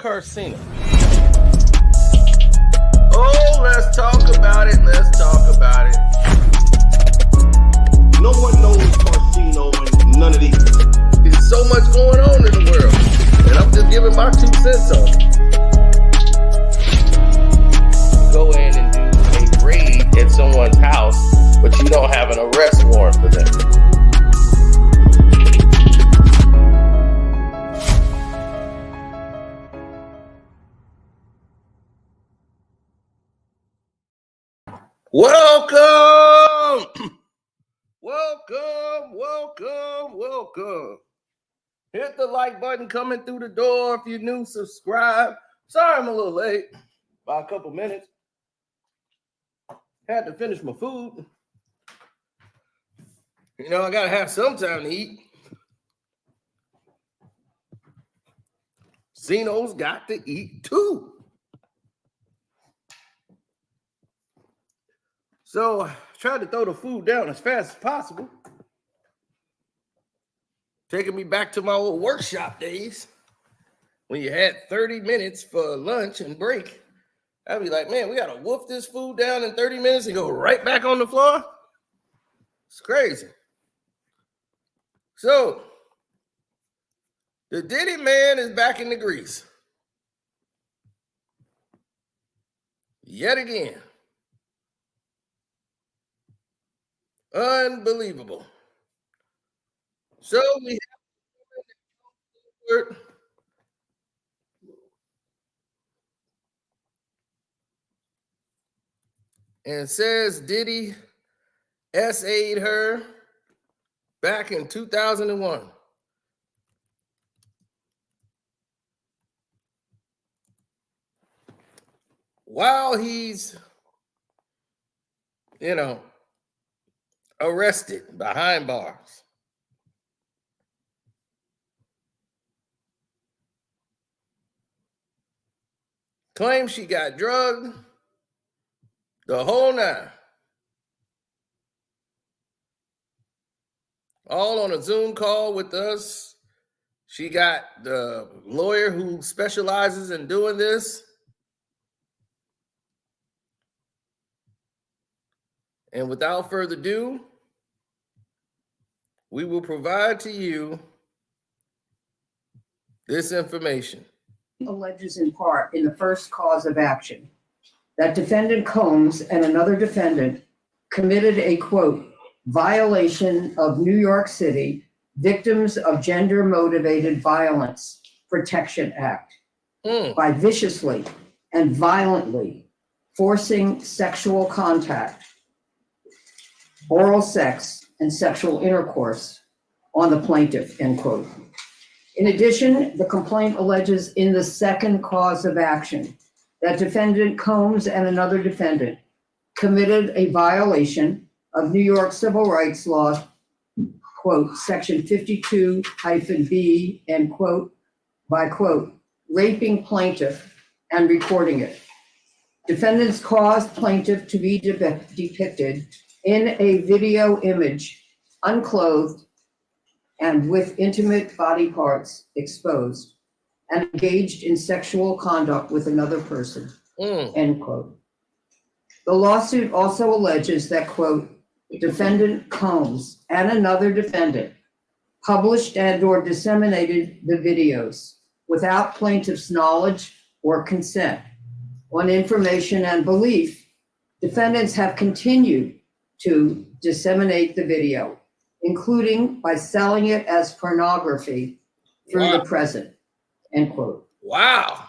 Carcina. Oh, let's talk about it. Let's talk about it. No one knows Carcino and none of these. There's so much going on in the world, and I'm just giving my 2 cents on it. Go in and do a raid at someone's house, but you don't have an arrest warrant for them. Welcome! Welcome. Hit the like button coming through the door. If you're new, subscribe. Sorry I'm a little late by a couple minutes. Had to finish my food. You know, I gotta have some time to eat. Zeno's got to eat too. So I tried to throw the food down as fast as possible. Taking me back to my old workshop days when you had 30 minutes for lunch and break. I'd be like, man, we got to wolf this food down in 30 minutes and go right back on the floor. It's crazy. So the Diddy man is back in the grease. Yet again. Unbelievable. So we have and says Diddy SA'd her back in 2001. While he's, arrested behind bars. Claims she got drugged, the whole 9. All on a Zoom call with us. She got the lawyer who specializes in doing this. And without further ado, we will provide to you this information. Alleges in part in the first cause of action that defendant Combs and another defendant committed a, quote, violation of New York City Victims of Gender Motivated Violence Protection Act by viciously and violently forcing sexual contact, oral sex, and sexual intercourse on the plaintiff, end quote. In addition, the complaint alleges in the second cause of action that defendant Combs and another defendant committed a violation of New York civil rights law, quote, section 52-B, end quote, by, quote, raping plaintiff and recording it. Defendants caused plaintiff to be depicted in a video image, unclothed and with intimate body parts exposed, and engaged in sexual conduct with another person, end quote. The lawsuit also alleges that, quote, defendant Combs and another defendant published and or disseminated the videos without plaintiff's knowledge or consent. On information and belief, defendants have continued to disseminate the video, including by selling it as pornography through the present, end quote. Wow.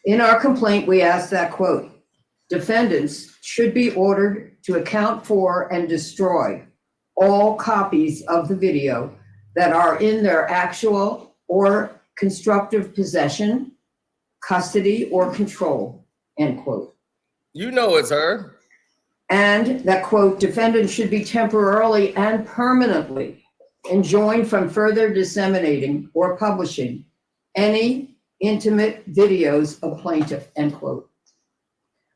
In our complaint, we ask that, quote, defendants should be ordered to account for and destroy all copies of the video that are in their actual or constructive possession, custody, or control, end quote. You know it's her. And that, quote, defendants should be temporarily and permanently enjoined from further disseminating or publishing any intimate videos of plaintiff, end quote.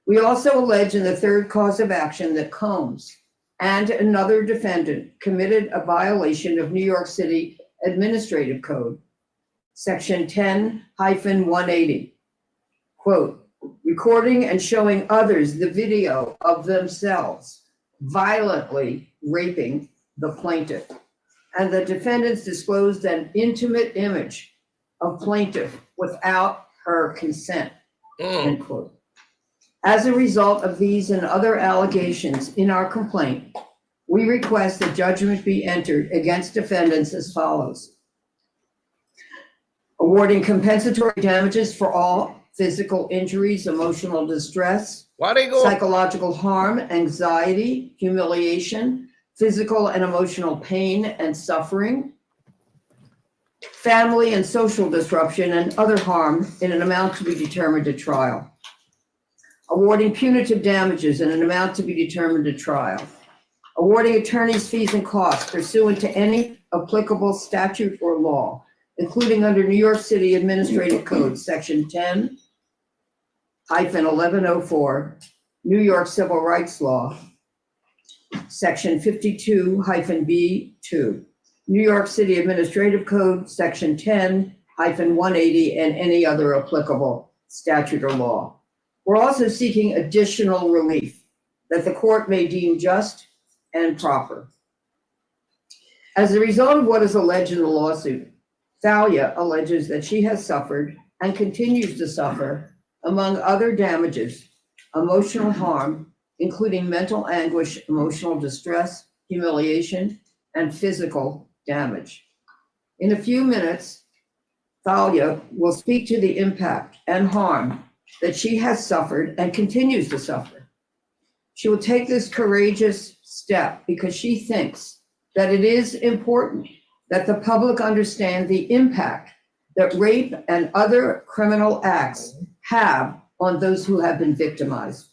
We also allege in the third cause of action that Combs and another defendant committed a violation of New York City Administrative Code, section 10-180, quote, recording and showing others the video of themselves violently raping the plaintiff. And the defendants disclosed an intimate image of plaintiff without her consent, end quote. As a result of these and other allegations in our complaint, we request that judgment be entered against defendants as follows. Awarding compensatory damages for all physical injuries, emotional distress, Why they go? psychological harm, anxiety, humiliation, physical and emotional pain and suffering, family and social disruption, and other harm in an amount to be determined at trial. Awarding punitive damages in an amount to be determined at trial. Awarding attorney's fees and costs pursuant to any applicable statute or law, including under New York City Administrative Code, Section 10-1104, New York Civil Rights Law, Section 52-B2, New York City Administrative Code, Section 10-180, and any other applicable statute or law. We're also seeking additional relief that the court may deem just and proper. As a result of what is alleged in the lawsuit, Thalia alleges that she has suffered and continues to suffer, among other damages, emotional harm, including mental anguish, emotional distress, humiliation, and physical damage. In a few minutes, Thalia will speak to the impact and harm that she has suffered and continues to suffer. She will take this courageous step because she thinks that it is important that the public understand the impact that rape and other criminal acts have on those who have been victimized.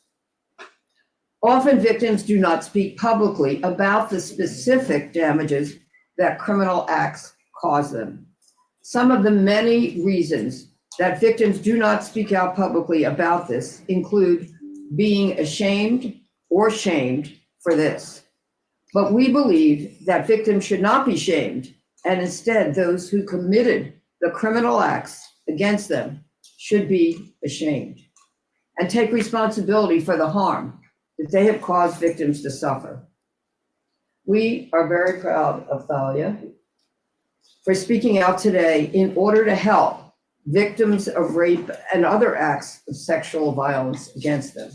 Often victims do not speak publicly about the specific damages that criminal acts cause them. Some of the many reasons that victims do not speak out publicly about this include being ashamed or shamed for this. But we believe that victims should not be shamed, and instead those who committed the criminal acts against them should be ashamed and take responsibility for the harm that they have caused victims to suffer. We are very proud of Thalia for speaking out today in order to help victims of rape and other acts of sexual violence against them.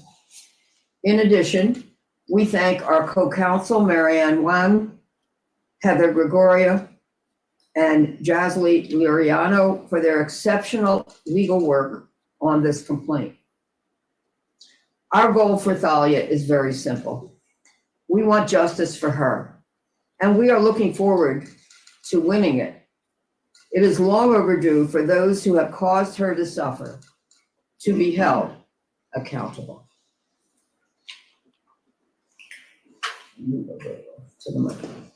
In addition, we thank our co-counsel, Marianne Wang, Heather Gregoria, and Jasly Liriano for their exceptional legal work on this complaint. Our goal for Thalia is very simple. We want justice for her, and we are looking forward to winning it. It is long overdue for those who have caused her to suffer to be held accountable. Move over to the microphone.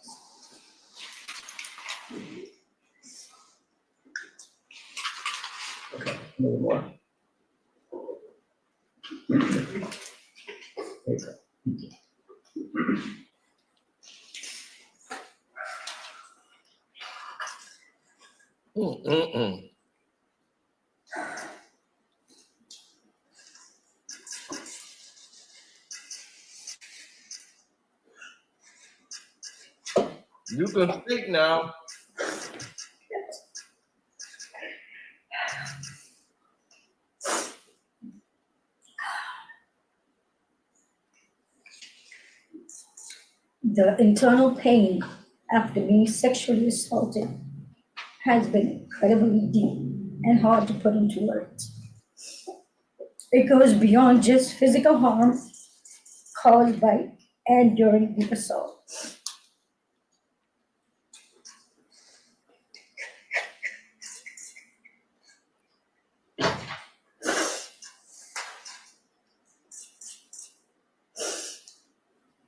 Okay, a little more. There you go. You can speak now. The internal pain after being sexually assaulted has been incredibly deep and hard to put into words. It goes beyond just physical harm caused by and during the assault.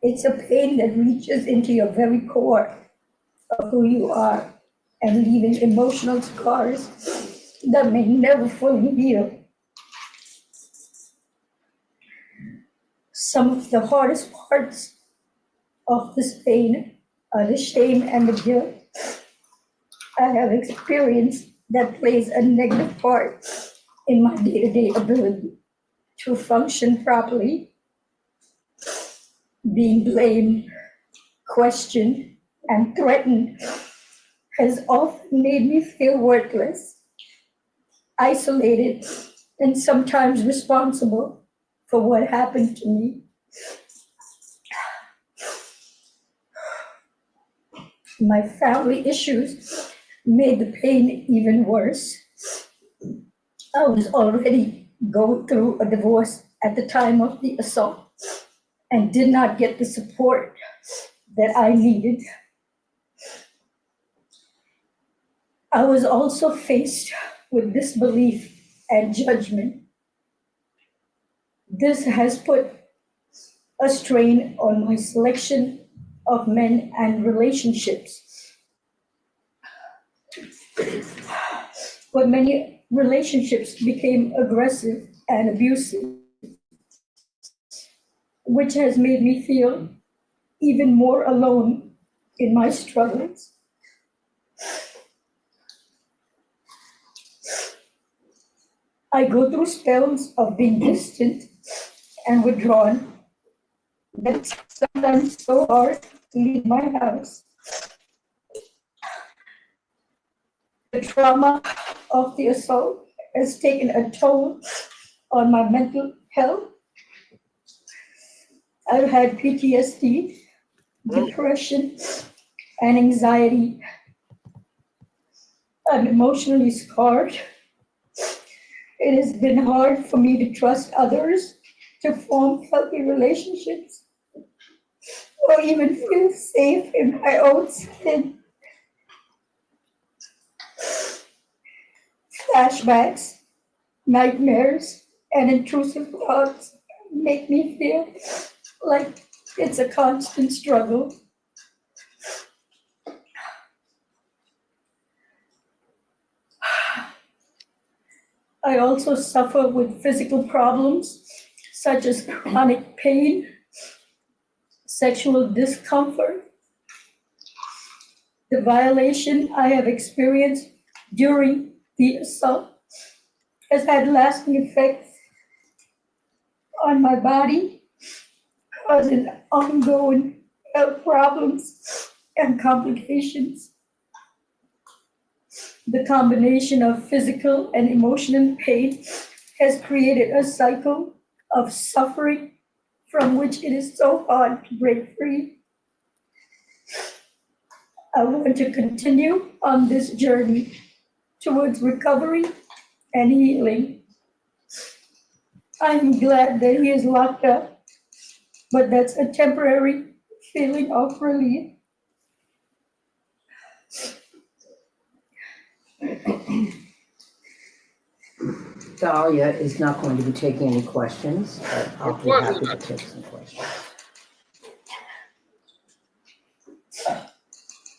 It's a pain that reaches into your very core of who you are and leaving emotional scars that may never fully heal. Some of the hardest parts of this pain are the shame and the guilt I have experienced that plays a negative part in my day-to-day ability to function properly. Being blamed, questioned, and threatened has often made me feel worthless, isolated, and sometimes responsible for what happened to me. My family issues made the pain even worse. I was already going through a divorce at the time of the assault and did not get the support that I needed. I was also faced with disbelief and judgment. This has put a strain on my selection of men and relationships. But many relationships became aggressive and abusive, which has made me feel even more alone in my struggles. I go through spells of being distant and withdrawn. It's sometimes so hard to leave my house. The trauma of the assault has taken a toll on my mental health. I've had PTSD, depression, and anxiety. I'm emotionally scarred. It has been hard for me to trust others, to form healthy relationships, or even feel safe in my own skin. Flashbacks, nightmares, and intrusive thoughts make me feel like it's a constant struggle. I also suffer with physical problems such as chronic pain, sexual discomfort. The violation I have experienced during the assault has had lasting effects on my body, causing ongoing health problems and complications. The combination of physical and emotional pain has created a cycle of suffering from which it is so hard to break free. I want to continue on this journey towards recovery and healing. I'm glad that he is locked up, but that's a temporary feeling of relief. Dahlia is not going to be taking any questions, but I'll be happy to take some questions.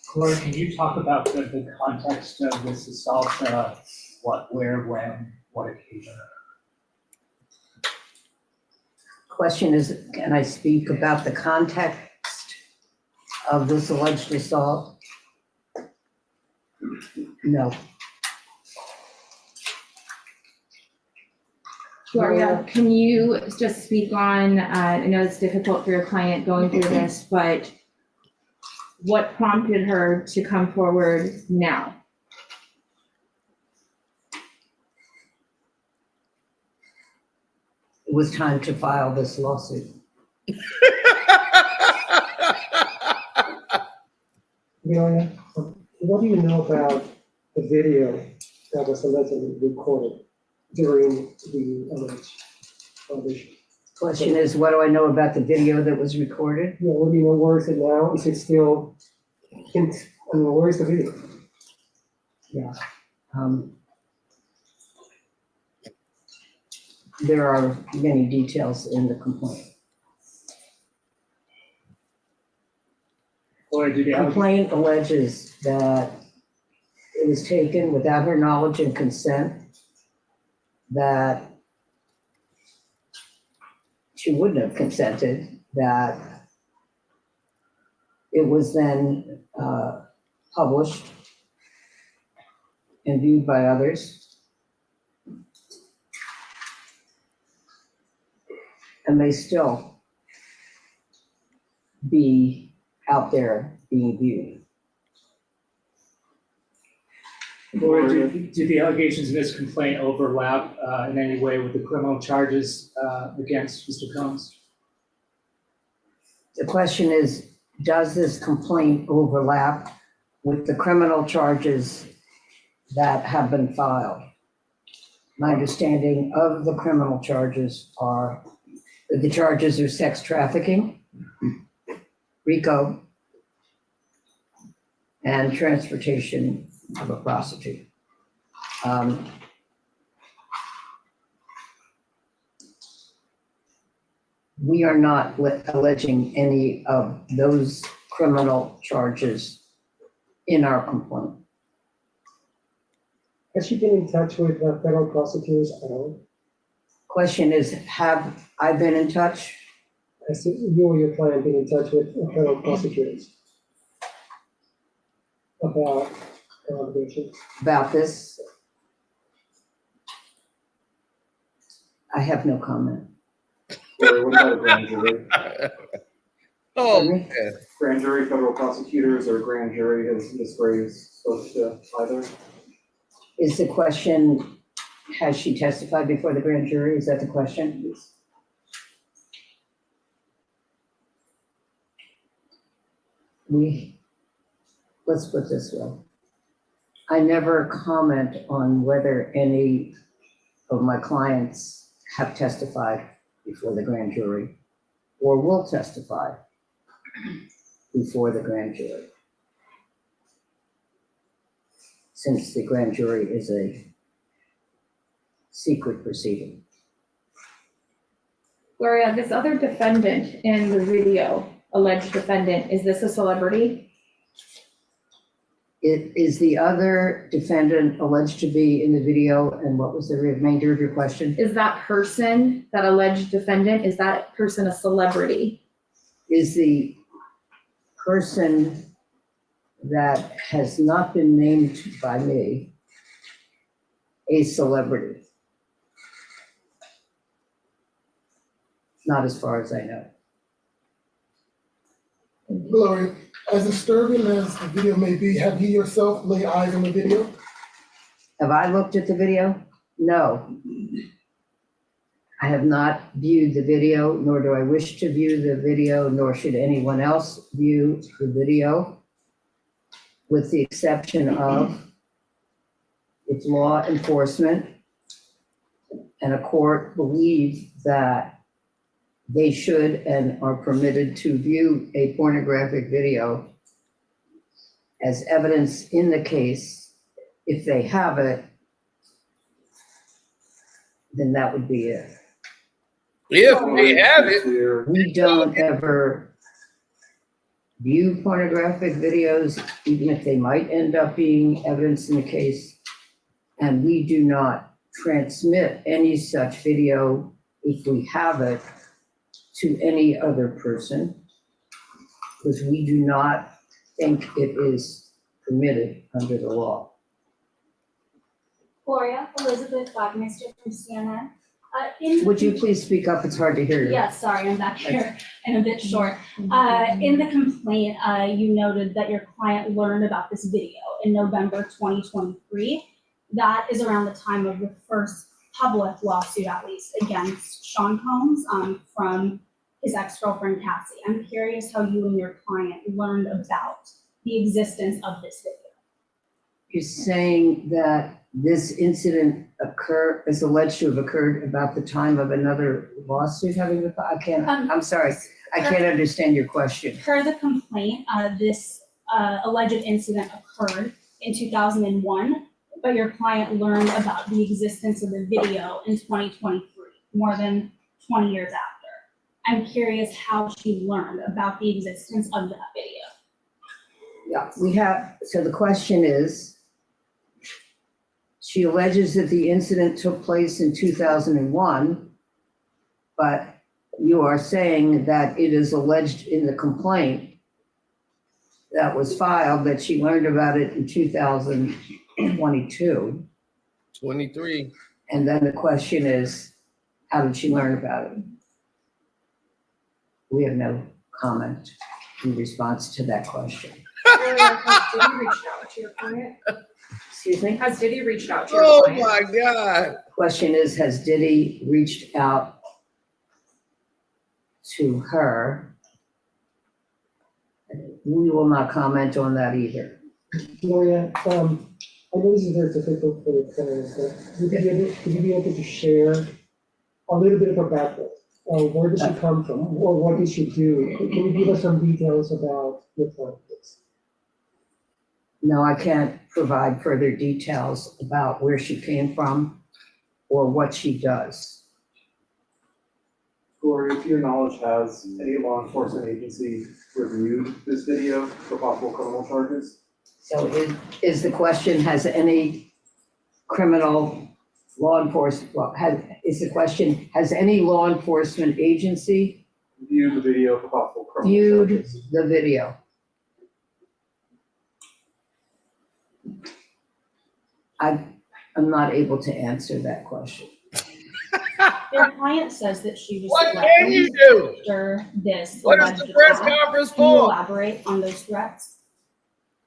Corey, can you talk about the context of this assault? What, where, when, what occasion? Question is, can I speak about the context of this alleged assault? No. Gloria, can you just speak on, I know it's difficult for your client going through this, but what prompted her to come forward now? It was time to file this lawsuit. Gloria, what do you know about the video that was allegedly recorded during the alleged audition? Question is, what do I know about the video that was recorded? Yeah, what do you know, where is it now? Is it still where is the video? Yeah. There are many details in the complaint. Gloria, did The you have? complaint alleges that it was taken without her knowledge and consent, that she wouldn't have consented, that it was then published and viewed by others, and may still be out there being viewed. Laura, do the allegations in this complaint overlap in any way with the criminal charges against Mr. Combs? The question is, does this complaint overlap with the criminal charges that have been filed? My understanding of the criminal charges are, the charges are sex trafficking, RICO, and transportation of a prostitute. We are not alleging any of those criminal charges in our complaint. Has she been in touch with federal prosecutors at all? Question is, have I been in touch? Has you or your client been in touch with federal prosecutors about allegations? About this? I have no comment. Or what about a grand jury? Oh, Pardon me? man. Grand jury, federal prosecutors, or grand jury has Ms. Graves spoke to either? Is the question, has she testified before the grand jury? Is that the question? Let's put this way. I never comment on whether any of my clients have testified before the grand jury or will testify before the grand jury, since the grand jury is a secret proceeding. Gloria, this other defendant in the video, alleged defendant, is this a celebrity? It is the other defendant alleged to be in the video, and what was the remainder of your question? Is that person, that alleged defendant, is that person a celebrity? Is the person that has not been named by me a celebrity? Not as far as I know. Gloria, as disturbing as the video may be, have you yourself laid eyes on the video? Have I looked at the video? No. I have not viewed the video, nor do I wish to view the video, nor should anyone else view the video, with the exception of if law enforcement and a court believe that they should and are permitted to view a pornographic video as evidence in the case. If they have it, then that would be it. If we have it, We don't ever view pornographic videos, even if they might end up being evidence in the case. And we do not transmit any such video, if we have it, to any other person, because we do not think it is permitted under the law. Gloria, Elizabeth Wagmeister from CNN. Would you please speak up? It's hard to hear you. Yes, sorry, I'm back here and a bit short. In the complaint, you noted that your client learned about this video in November 2023. That is around the time of the first public lawsuit, at least, against Sean Combs from his ex-girlfriend Cassie. I'm curious how you and your client learned about the existence of this video. You're saying that this incident is alleged to have occurred about the time of another lawsuit having been, I'm sorry, I can't understand your question. Per the complaint, this alleged incident occurred in 2001, but your client learned about the existence of the video in 2023, more than 20 years after. I'm curious how she learned about the existence of that video. Yeah, so the question is, she alleges that the incident took place in 2001, but you are saying that it is alleged in the complaint that was filed that she learned about it in 2022. 23. And then the question is, how did she learn about it? we have no comment in response to that question. Has Diddy reached out to your client? Excuse me? Has Diddy reached out to your Oh client? my God. Question is, has Diddy reached out to her? We will not comment on that either. Gloria, I know this is very difficult for the client, but would you be able to share a little bit of her background? Where did she come from, or what did she do? Can you give us some details about your client, please? No, I can't provide further details about where she came from or what she does. Gloria, to your knowledge, has any law enforcement agency reviewed this video for possible criminal charges? So is the question, has any criminal law enforcement, is the question, has any law enforcement agency Viewed the video for possible criminal viewed charges? the video? I'm not able to answer that question. Your client says that she was What can you do? after this What is alleged the press attack. conference Can you for? elaborate on those threats?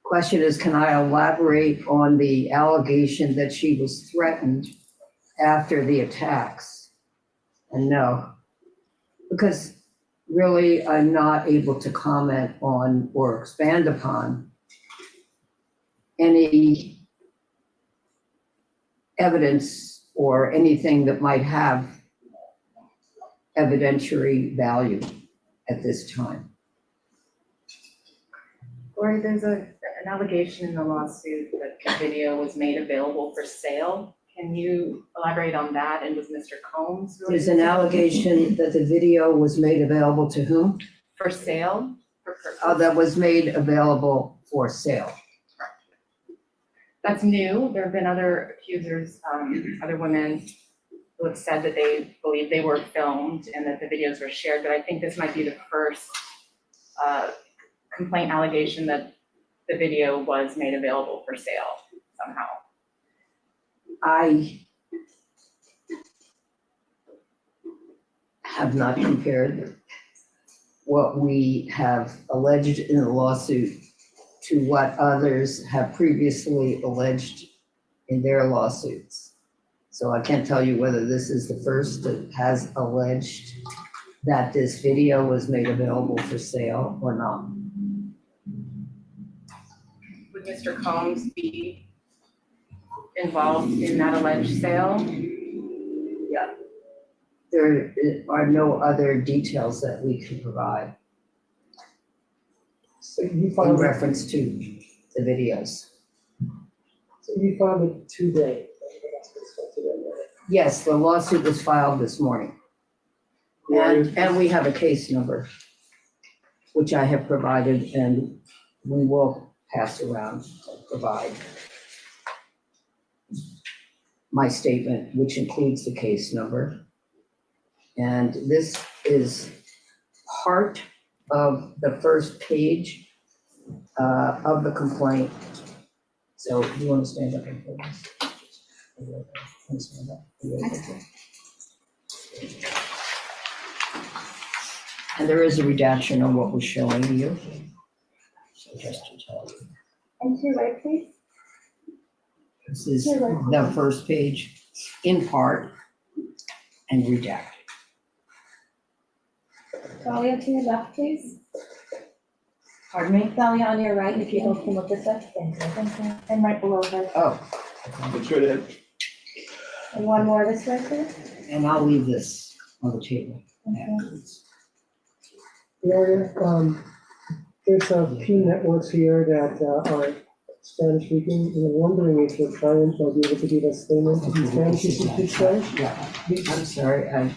Question is, can I elaborate on the allegation that she was threatened after the attacks? And no, because really I'm not able to comment on or expand upon any evidence or anything that might have evidentiary value at this time. Lori, there's an allegation in the lawsuit that the video was made available for sale. Can you elaborate on that? And was Mr. Combs? There's an allegation that the video was made available to whom? For sale? For purchase? That was made available for sale. That's new. There have been other accusers, other women who have said that they believe they were filmed and that the videos were shared, but I think this might be the first complaint allegation that the video was made available for sale somehow. I have not compared what we have alleged in the lawsuit to what others have previously alleged in their lawsuits. So I can't tell you whether this is the first that has alleged that this video was made available for sale or not. Would Mr. Combs be involved in that alleged sale? Yeah. There are no other details that we can provide So you in filed, reference to the videos. it today. Yes, the lawsuit was filed this morning. And we have a case number, which I have provided, and we will pass around, provide my statement, which includes the case number. And this is part of the first page of the complaint. So do you want to stand up and put this? Stand up. And there is a redaction on what we're showing you. So just to tell you. And to your right, please. This is the first page in part and redacted. Dahlia, to your left, please. Pardon me? Dahlia, on your right, if you both can look this up. Thank you. And right below her. Oh, Make sure that And one more this way, please. and I'll leave this on the table Okay. afterwards. Gloria, there's a few networks here that are Spanish speaking, and I'm wondering if your client will be able to give a statement in Spanish, if you speak Spanish? Yeah, I'm sorry, I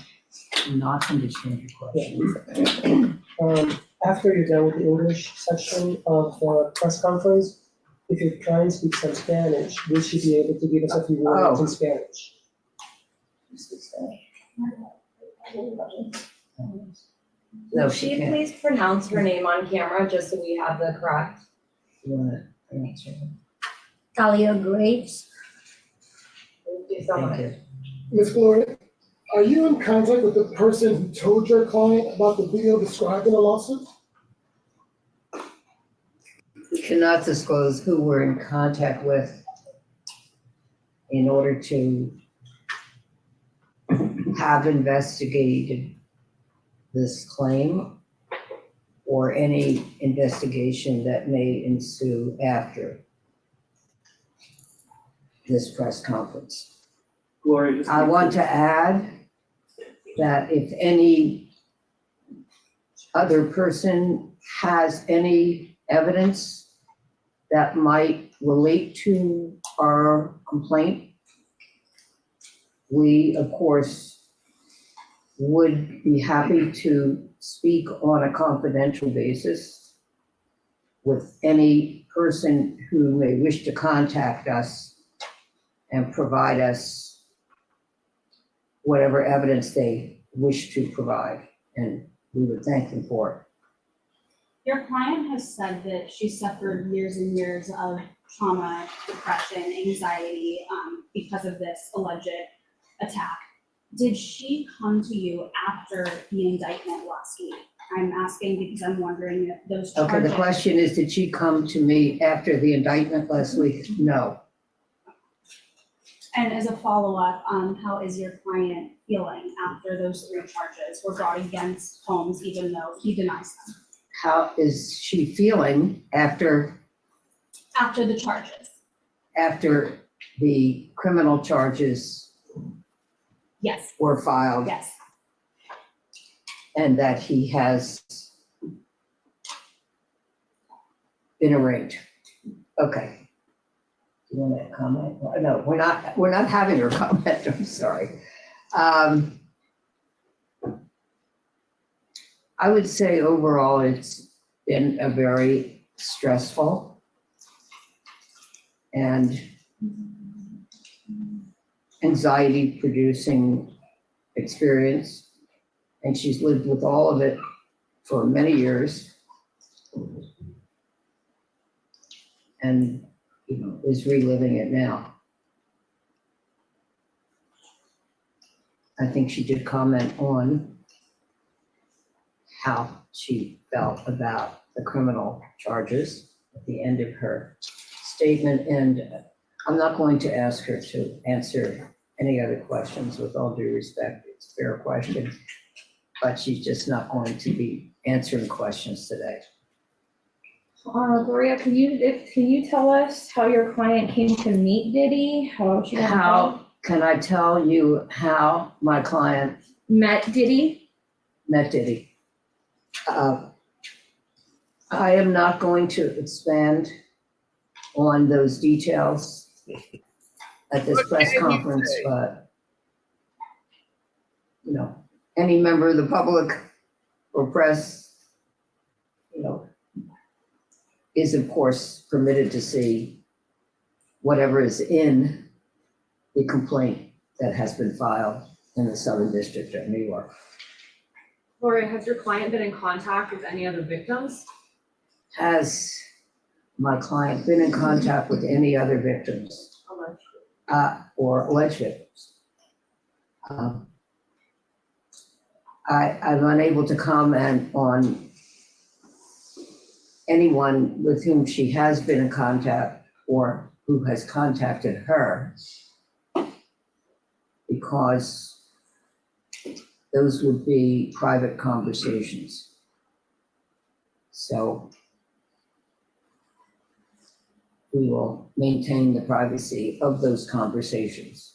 do not understand your question. After you're done with the English section of the press conference, if your client speaks some Spanish, will she be able to give us a few words in Spanish? No, Would she she can't. please pronounce her name on camera, just so we have the correct? You wanna answer? Dahlia Graves. Thank you so much. Thank you. Ms. Gloria, Are you in contact with the person who told your client about the video described in the lawsuit? We cannot disclose who we're in contact with in order to have investigated this claim or any investigation that may ensue after this press conference. Gloria, just. I want to add that if any other person has any evidence that might relate to our complaint, we, of course, would be happy to speak on a confidential basis with any person who may wish to contact us and provide us whatever evidence they wish to provide, and we would thank them for it. Your client has said that she suffered years and years of trauma, depression, anxiety, because of this alleged attack. Did she come to you after the indictment last week? I'm asking because I'm wondering if those charges. Okay, the question is, did she come to me after the indictment last week? No. And as a follow-up, how is your client feeling after those 3 charges were brought against Holmes, even though he denies them? How is she feeling after After the charges? after the criminal charges Yes, were filed yes. and that he has been arraigned? Okay. Do you want to comment? No, we're not having her comment, I'm sorry. I would say overall, it's been a very stressful and anxiety-producing experience, and she's lived with all of it for many years. And, is reliving it now. I think she did comment on how she felt about the criminal charges at the end of her statement, and I'm not going to ask her to answer any other questions. With all due respect, it's a fair question, but she's just not going to be answering questions today. Gloria, can you tell us how your client came to meet Diddy? How can I tell you how my client met Diddy? met Diddy? I am not going to expand on those details at this press conference, but, any member of the public or press, is of course permitted to see whatever is in the complaint that has been filed in the Southern District of New York. Gloria, has your client been in contact with any other victims? Has my client been in contact with any other victims? Or alleged victims? I'm unable to comment on anyone with whom she has been in contact or who has contacted her, because those would be private conversations. So we will maintain the privacy of those conversations.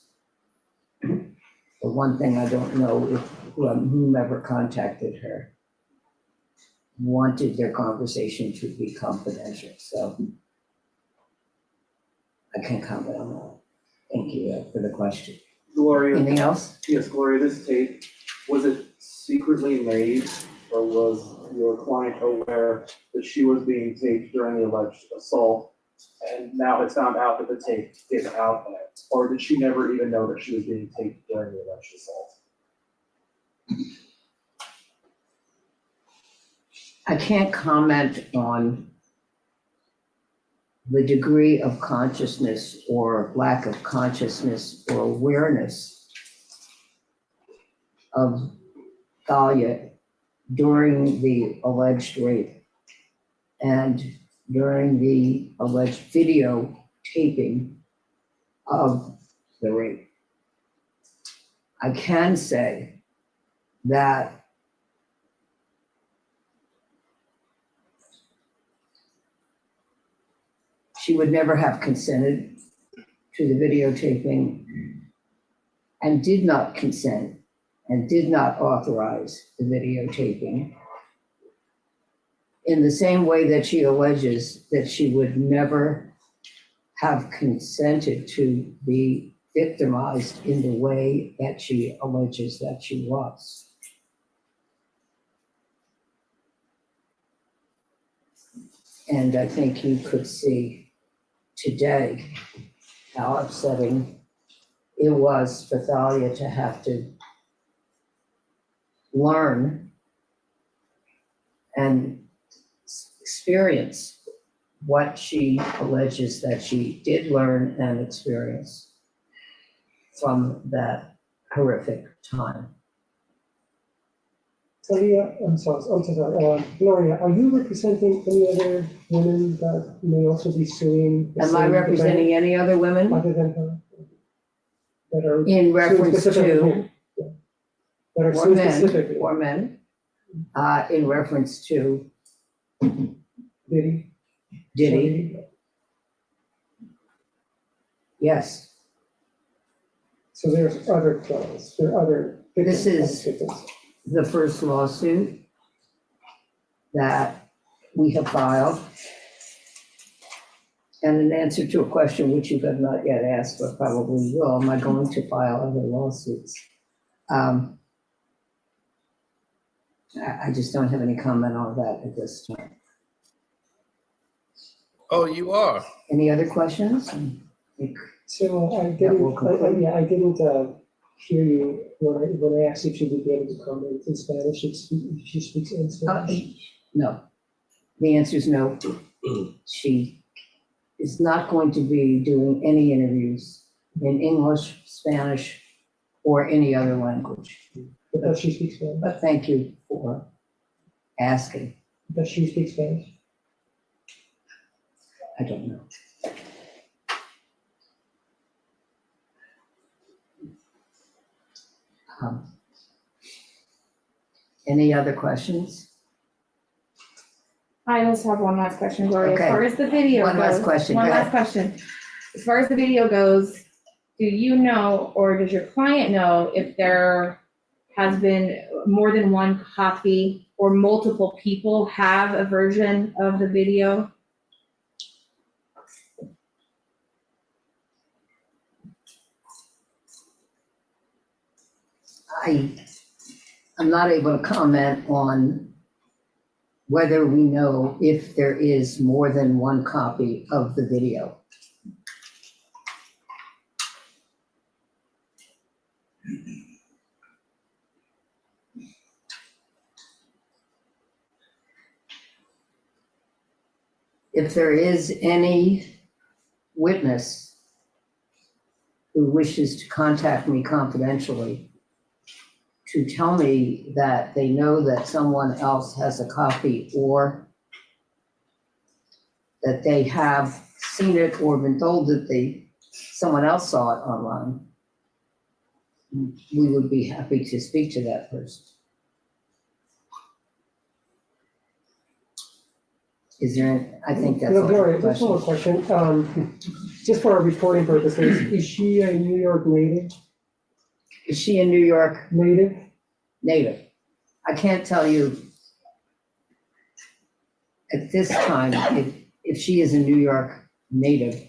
The one thing I don't know if whomever contacted her wanted their conversation to be confidential, so I can't comment on that. Thank you for the question. Gloria, Anything else? yes, Gloria, this tape, was it secretly made, or was your client aware that she was being taped during the alleged assault, and now it's found out that the tape is out there? Or did she never even know that she was being taped during the alleged assault? I can't comment on the degree of consciousness or lack of consciousness or awareness of Thalia during the alleged rape and during the alleged video taping of the rape. I can say that she would never have consented to the videotaping and did not consent and did not authorize the videotaping in the same way that she alleges that she would never have consented to be victimized in the way that she alleges that she was. And I think you could see today how upsetting it was for Thalia to have to learn and experience what she alleges that she did learn and experience from that horrific time. Talia, I'm so sorry, Gloria, are you representing any other women that may also be suing? the Am I same representing any other women defendant Other than her? That are in suing reference specifically to, him? Yeah. That are or suing men, specifically? or men, in reference to Diddy? Diddy? Yes. So there's other claims, there are other victims. This is- victims. The first lawsuit that we have filed. And in answer to a question which you have not yet asked, but probably will, am I going to file other lawsuits? I just don't have any comment on that at this time. Oh, you are? Any other questions? So I That will didn't, conclude. I didn't hear you when I asked if she would be able to comment in Spanish, if she speaks in Spanish. No. The answer is no. She is not going to be doing any interviews in English, Spanish, or any other language. But does she speak Spanish? But thank you for asking. Does she speak Spanish? I don't know. Any other questions? I also have one last question, Gloria. Okay. As far as the video One last goes- question, One go last ahead. question. As far as the video goes, do you know, or does your client know if there has been more than one copy or multiple people have a version of the video? I'm not able to comment on whether we know if there is more than one copy of the video. If there is any witness who wishes to contact me confidentially to tell me that they know that someone else has a copy or that they have seen it or been told that someone else saw it online, we would be happy to speak to that person. Is there, I think that's all the Gloria, just one more questions. question. Just for our reporting purposes, is she a New York native? Is she a New York Native? native? I can't tell you at this time if she is a New York native.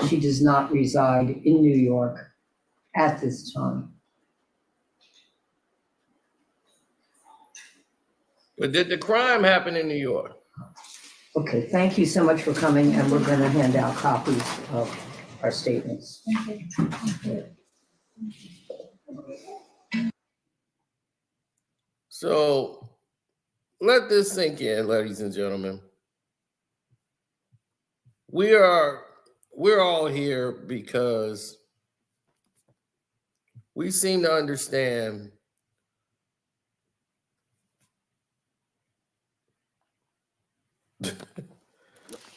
She does not reside in New York at this time. But did the crime happen in New York? Okay, thank you so much for coming, and we're gonna hand out copies of our statements. So let this sink in, ladies and gentlemen. We're all here because we seem to understand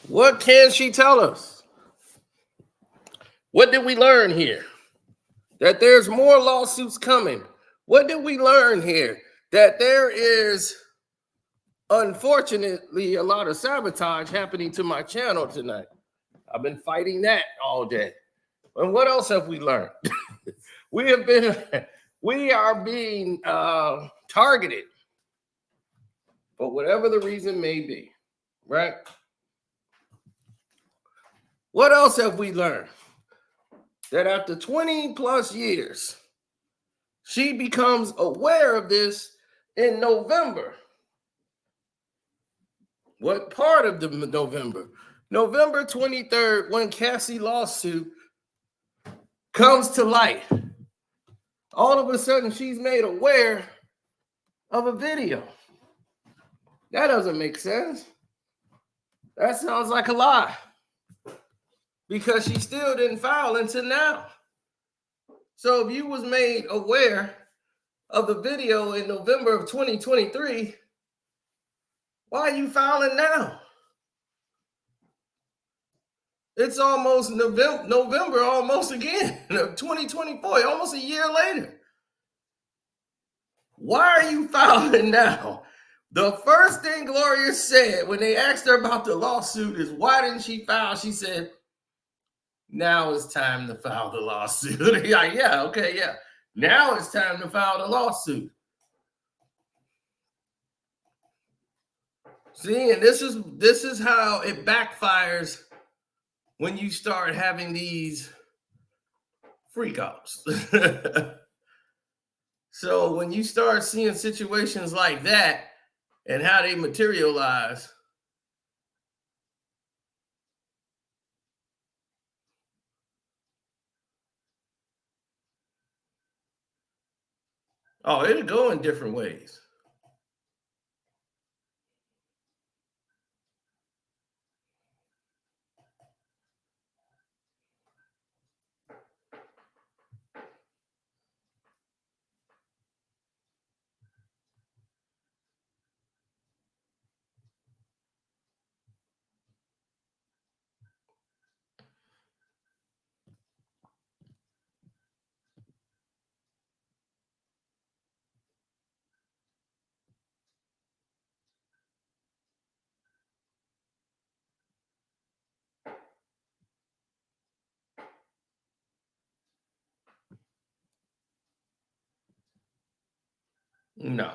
What can she tell us? What did we learn here? That there's more lawsuits coming. What did we learn here? That there is, unfortunately, a lot of sabotage happening to my channel tonight. I've been fighting that all day. And what else have we learned? we are being targeted for whatever the reason may be, right? What else have we learned? That after 20 plus years, she becomes aware of this in November. What part of the November? November 23rd, when Cassie lawsuit comes to light. All of a sudden, she's made aware of a video. That doesn't make sense. That sounds like a lie. Because she still didn't file until now. So if you was made aware of the video in November of 2023, why are you filing now? It's almost November almost again of 2024, almost a year later. Why are you filing now? The first thing Gloria said when they asked her about the lawsuit is, why didn't she file? She said, now it's time to file the lawsuit. Like, yeah, okay, yeah. Now it's time to file the lawsuit. See, and this is how it backfires when you start having these freakouts. So when you start seeing situations like that and how they materialize, oh, it'll go in different ways. No.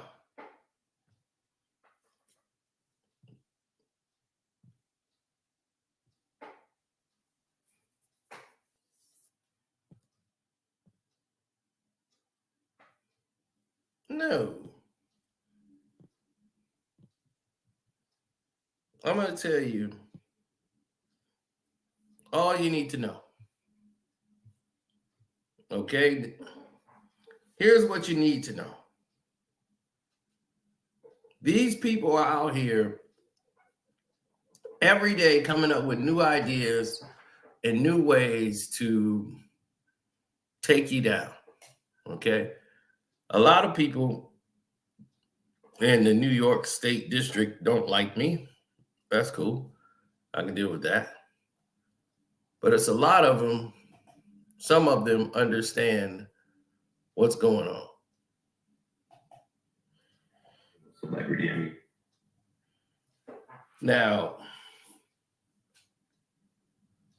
No. I'm going to tell you all you need to know. Okay? Here's what you need to know. These people are out here every day coming up with new ideas and new ways to take you down. Okay? A lot of people in the New York State District don't like me. That's cool. I can deal with that. But it's a lot of them, some of them understand what's going on. Celebrity. Now,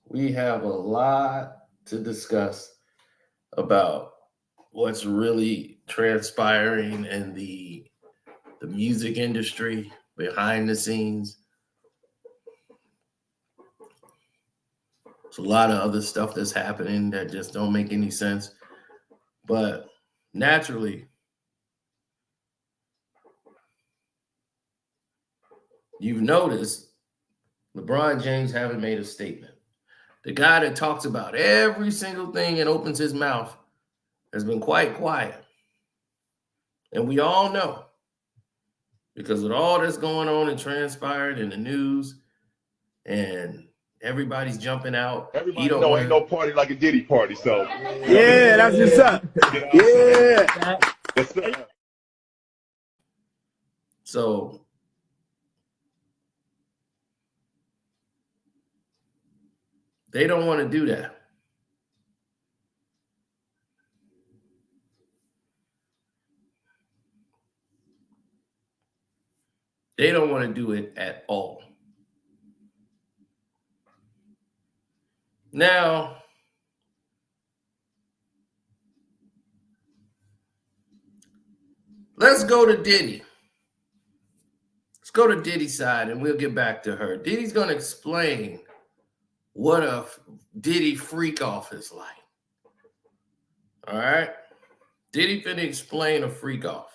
we have a lot to discuss about what's really transpiring in the music industry, behind the scenes. There's a lot of other stuff that's happening that just don't make any sense. But naturally, you've noticed LeBron James haven't made a statement. The guy that talks about every single thing and opens his mouth has been quite quiet. And we all know, because with all that's going on and transpired in the news, and everybody's jumping out. Everybody know ain't no party like a Diddy party, so. Yeah, that's what's up. Yeah. Yes, sir. So They don't want to do that. They don't want to do it at all. Now, let's go to Diddy. Let's go to Diddy's side and we'll get back to her. Diddy's going to explain what a Diddy freak off is like. All right? Diddy finna explain a freak off.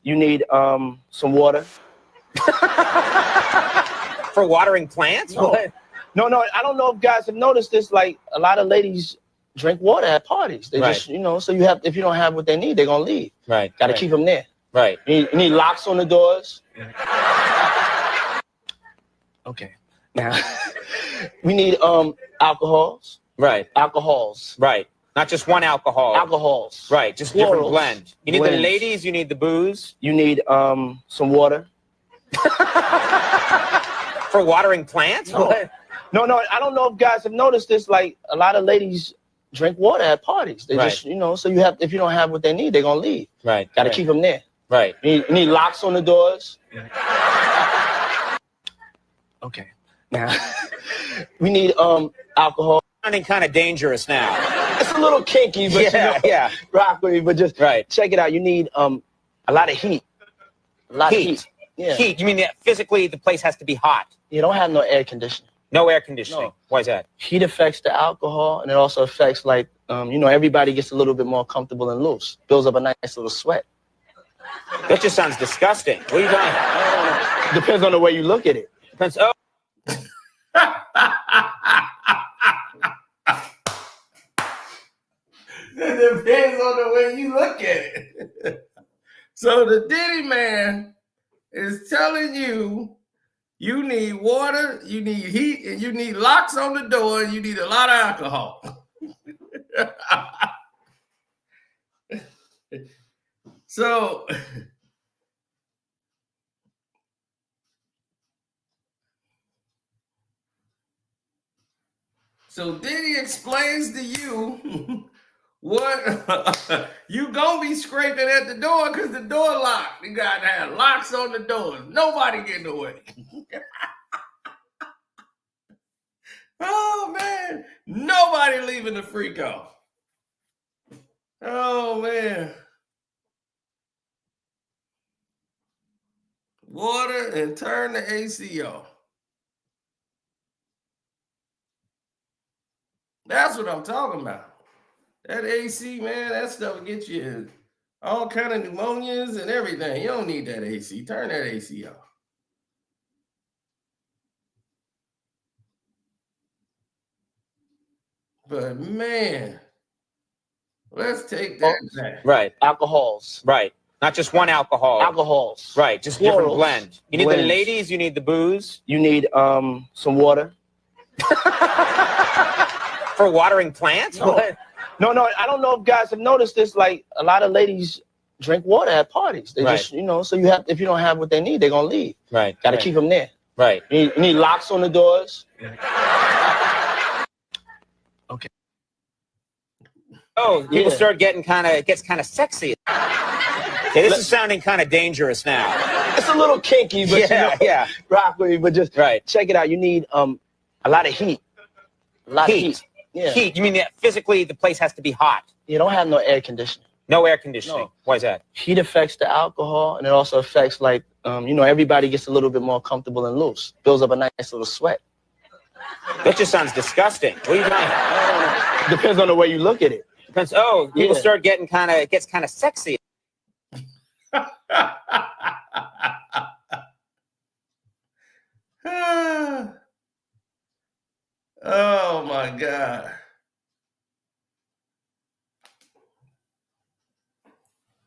You need some water. For watering plants? No. No, I don't know if guys have noticed this. Like a lot of ladies drink water at parties. They just, so you have, if you don't have what they need, they're gonna leave. Right. Gotta keep them there. Right. You need locks on the doors. Okay. Now we need alcohols. Right. Alcohols. Right. Not just one alcohol. Alcohols. Right. Just different Plurals. blend. You need Blends. the ladies, you need the booze. You need some water. For watering plants? No, I don't know if guys have noticed this. Like a lot of ladies drink water at parties. They just, so you have, if you don't have what they need, they're gonna leave. Right. Gotta keep them there. Right. You need locks on the doors. Okay. Now we need alcohol. Sounding kind of dangerous now. It's a little kinky, but yeah. Rock with me, but just check it out. You need a lot of heat. A lot of heat. Yeah. Heat. You mean that physically the place has to be hot? You don't have no air conditioning. No air conditioning. No. Why is that? Heat affects the alcohol, and it also affects everybody gets a little bit more comfortable and loose. Builds up a nice little sweat. That just sounds disgusting. What are you talking about? Depends on the way you look at it. Depends. Oh. It depends on the way you look at it. So the Diddy man is telling you, you need water, you need heat, and you need locks on the door, and you need a lot of alcohol. So Diddy explains to you what you gonna be scraping at the door because the door locked. You gotta have locks on the doors. Nobody getting away. Oh man, nobody leaving the freak off. Oh man. Water and turn the AC off. That's what I'm talking about. That AC, man, that stuff will get you all kind of pneumonias and everything. You don't need that AC. Turn that AC off. But man, let's take that back. Right. Alcohols. Right. Not just one alcohol. Alcohols. Right. Just different Plurals. blend. You need Blends. the ladies, you need the booze. You need some water. For watering plants? No, I don't know if guys have noticed this. Like a lot of ladies drink water at parties. They just, so you have, if you don't have what they need, they're gonna leave. Right. Gotta keep them there. Right. You need locks on the doors. Okay. Oh, people start getting it gets kind of sexy. Okay, this is sounding kind of dangerous now. It's a little kinky, but rock with me, but just check it out. You need a lot of heat. A lot of heat. Yeah. Heat. You mean that physically the place has to be hot? You don't have no air conditioning. No air conditioning. No. Why is that? Heat affects the alcohol, and it also affects everybody gets a little bit more comfortable and loose. Builds up a nice little sweat. That just sounds disgusting. What are you talking about? Depends on the way you look at it. Depends. Oh, people start getting it gets kind of sexy. Oh my God.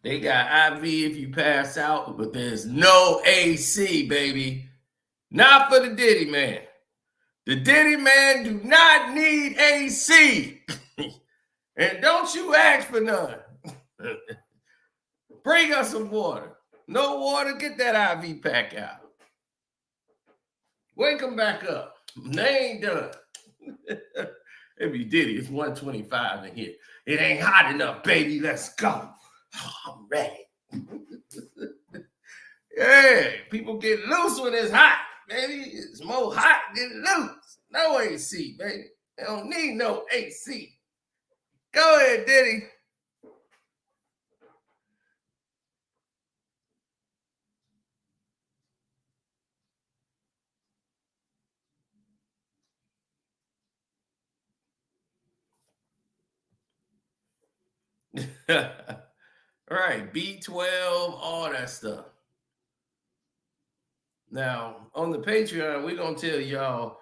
They got IV if you pass out, but there's no AC, baby. Not for the Diddy man. The Diddy man do not need AC. And don't you ask for none. Bring us some water. No water, get that IV pack out. Wake them back up. They ain't done. If you did, it's 125 in here. It ain't hot enough, baby. Let's go. I'm ready. Yeah, people get loose when it's hot, baby. It's more hot than loose. No AC, baby. They don't need no AC. Go ahead, Diddy. All right, B12, all that stuff. Now, on the Patreon, we're going to tell y'all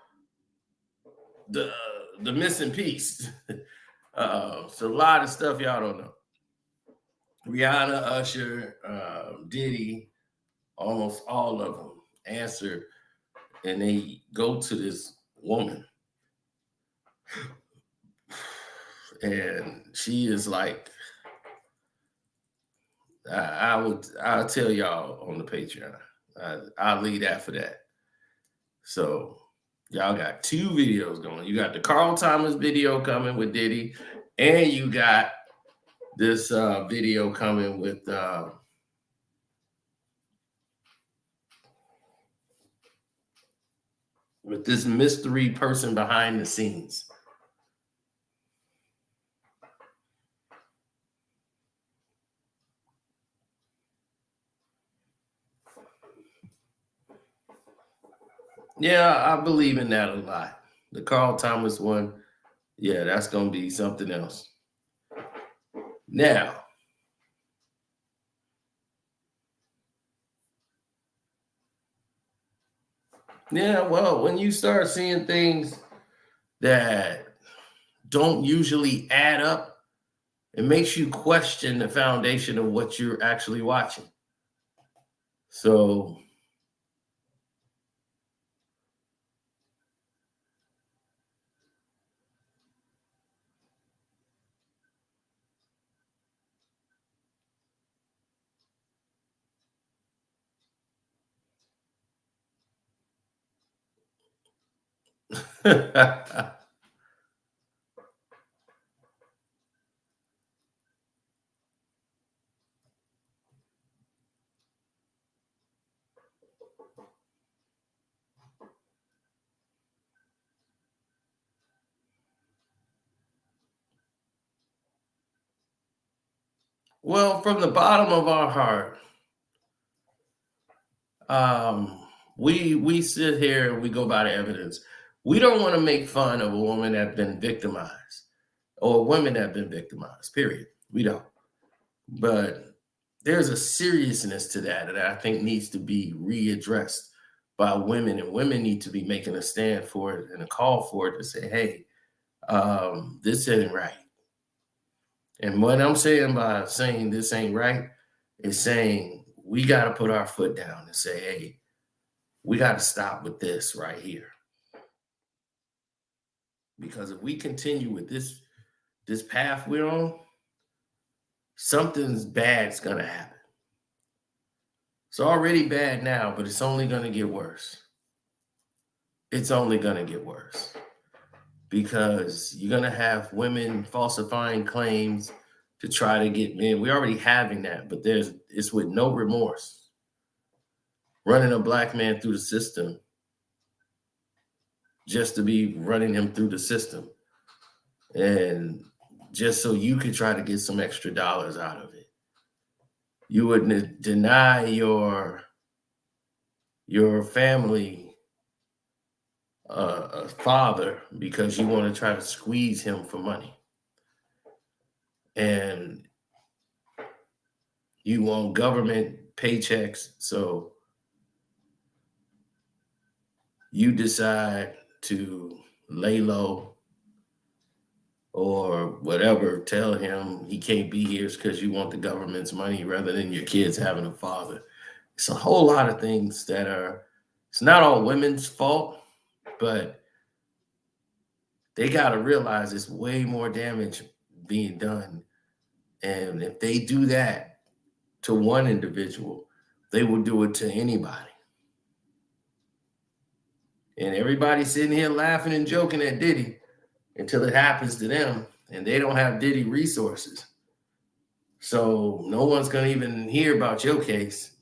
the missing piece. It's a lot of stuff y'all don't know. Rihanna, Usher, Diddy, almost all of them answer, and they go to this woman. And she is like, I'll tell y'all on the Patreon. I'll leave that for that. So y'all got 2 videos going. You got the Carl Thomas video coming with Diddy, and you got this video coming with this mystery person behind the scenes. Yeah, I believe in that a lot. The Carl Thomas one, yeah, that's going to be something else. Now, yeah, well, when you start seeing things that don't usually add up, it makes you question the foundation of what you're actually watching. So, well, from the bottom of our heart, we sit here and we go by the evidence. We don't want to make fun of a woman that's been victimized or women that have been victimized, period. We don't. But there's a seriousness to that I think needs to be readdressed by women, and women need to be making a stand for it and a call for it to say, hey, this ain't right. And what I'm saying by saying this ain't right is saying we got to put our foot down and say, hey, we got to stop with this right here. Because if we continue with this path we're on, something's bad's going to happen. It's already bad now, but it's only going to get worse. It's only going to get worse. Because you're going to have women falsifying claims to try to get men. We're already having that, but it's with no remorse. Running a black man through the system just to be running him through the system. And just so you could try to get some extra dollars out of it. You would deny your family a father because you want to try to squeeze him for money. And you want government paychecks, so you decide to lay low or whatever, tell him he can't be here because you want the government's money rather than your kids having a father. It's a whole lot of things it's not all women's fault, but they got to realize it's way more damage being done And if they do that to one individual, they will do it to anybody. And everybody's sitting here laughing and joking at Diddy until it happens to them, and they don't have Diddy resources. So no one's going to even hear about your case.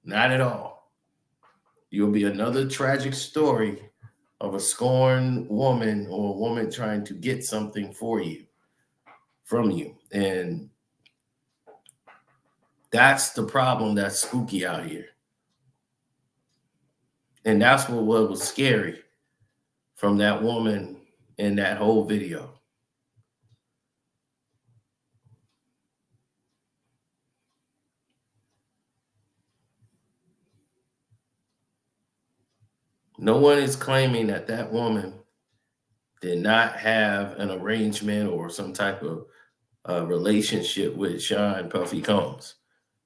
Not at all. You'll be another tragic story of a scorned woman or a woman trying to get something from you. And that's the problem that's spooky out here. And that's what was scary from that woman in that whole video. No one is claiming that that woman did not have an arrangement or some type of relationship with Sean Puffy Combs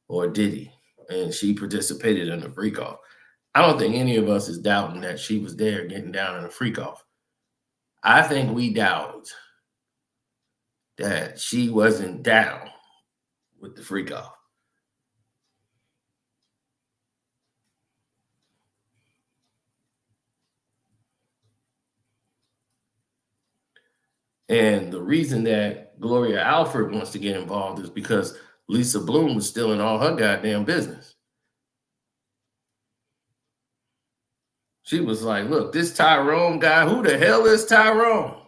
or Diddy, and she participated in the freak off. I don't think any of us is doubting that she was there getting down in a freak off. I think we doubt that she wasn't down with the freak off. And the reason that Gloria Alford wants to get involved is because Lisa Bloom was still in all her goddamn business. She was like, look, this Tyrone guy, who the hell is Tyrone?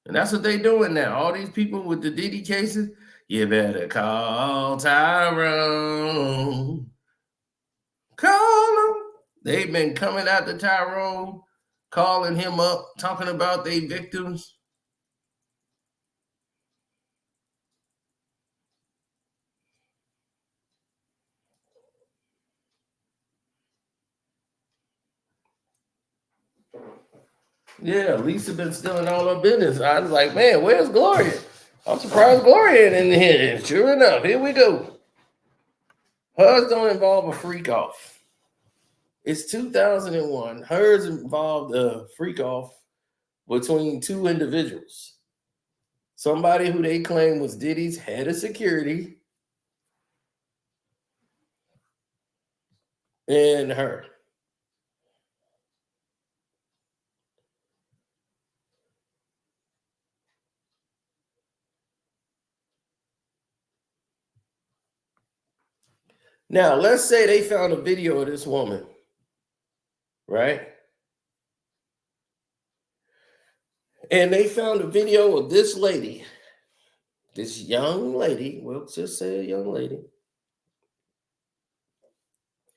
And that's what they doing now. All these people with the Diddy cases, you better call Tyrone. Call him. They've been coming after Tyrone, calling him up, talking about their victims. Yeah, Lisa been stealing all her business. I was like, man, where's Gloria? I'm surprised Gloria ain't in here. Sure enough, here we go. Hers don't involve a freak off. It's 2001. Hers involved a freak off between two individuals. Somebody who they claim was Diddy's head of security and her. Now, let's say they found a video of this woman, right? And they found a video of this lady, this young lady, we'll just say a young lady.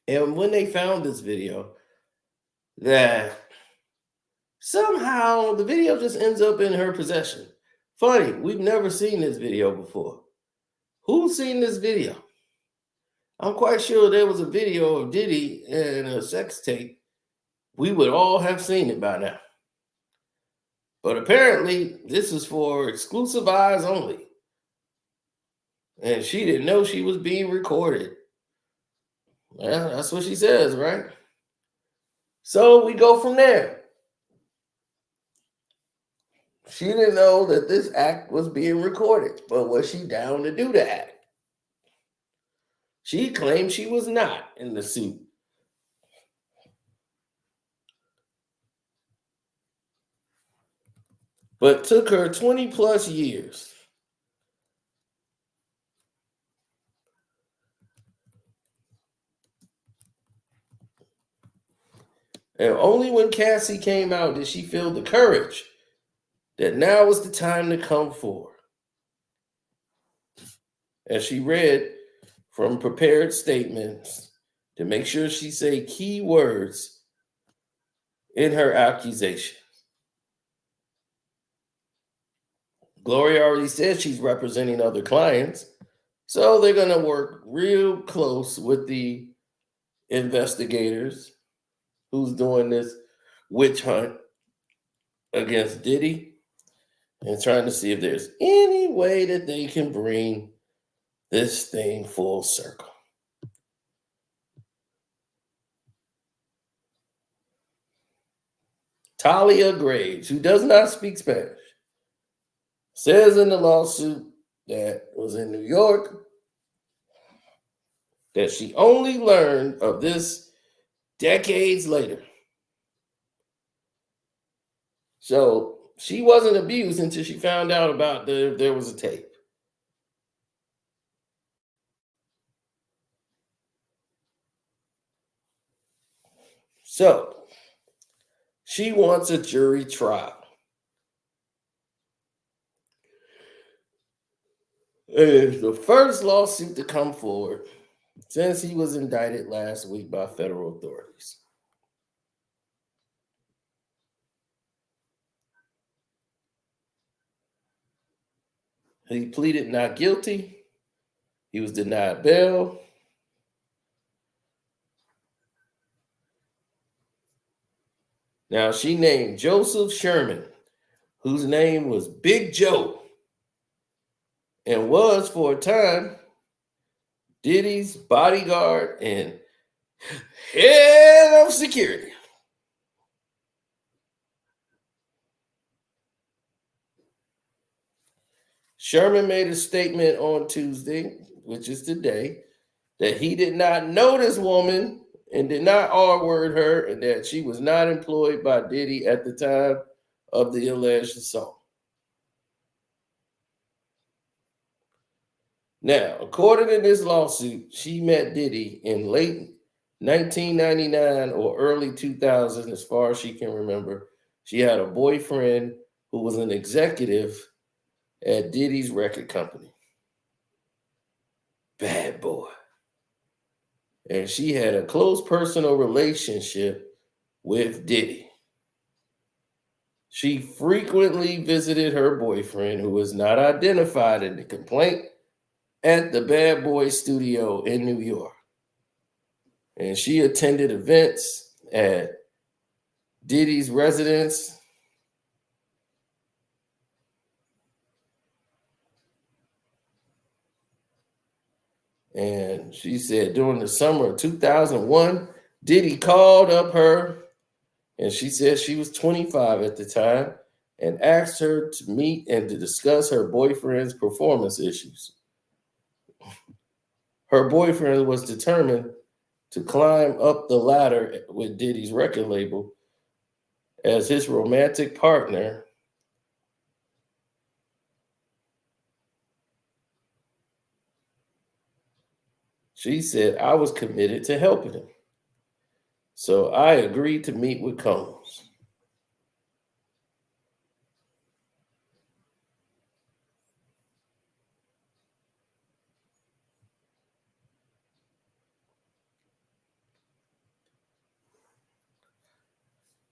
And when they found this video, that somehow the video just ends up in her possession. Funny, we've never seen this video before. Who's seen this video? I'm quite sure there was a video of Diddy and a sex tape. We would all have seen it by now. But apparently, this is for exclusive eyes only. And she didn't know she was being recorded. Yeah, that's what she says, right? So we go from there. She didn't know that this act was being recorded, but was she down to do the act? She claimed she was not in the suit. But took her 20 plus years. And only when Cassie came out did she feel the courage that now was the time to come forward. And she read from prepared statements to make sure she say key words in her accusation. Gloria already said she's representing other clients, so they're going to work real close with the investigators who's doing this witch hunt against Diddy and trying to see if there's any way that they can bring this thing full circle. Talia Graves, who does not speak Spanish, says in the lawsuit that was in New York that she only learned of this decades later. So she wasn't abused until she found out about there was a tape. So she wants a jury trial. And it's the first lawsuit to come forward since he was indicted last week by federal authorities. He pleaded not guilty. He was denied bail. Now, she named Joseph Sherman, whose name was Big Joe, and was for a time Diddy's bodyguard and head of security. Sherman made a statement on Tuesday, which is today, that he did not know this woman and did not R-word her, and that she was not employed by Diddy at the time of the alleged assault. Now, according to this lawsuit, she met Diddy in late 1999 or early 2000, as far as she can remember. She had a boyfriend who was an executive at Diddy's record company. Bad boy. And she had a close personal relationship with Diddy. She frequently visited her boyfriend, who was not identified in the complaint, at the Bad Boy studio in New York. And she attended events at Diddy's residence. And she said during the summer of 2001, Diddy called up her, and she said she was 25 at the time, and asked her to meet and to discuss her boyfriend's performance issues. Her boyfriend was determined to climb up the ladder with Diddy's record label as his romantic partner. She said, I was committed to helping him. So I agreed to meet with Combs.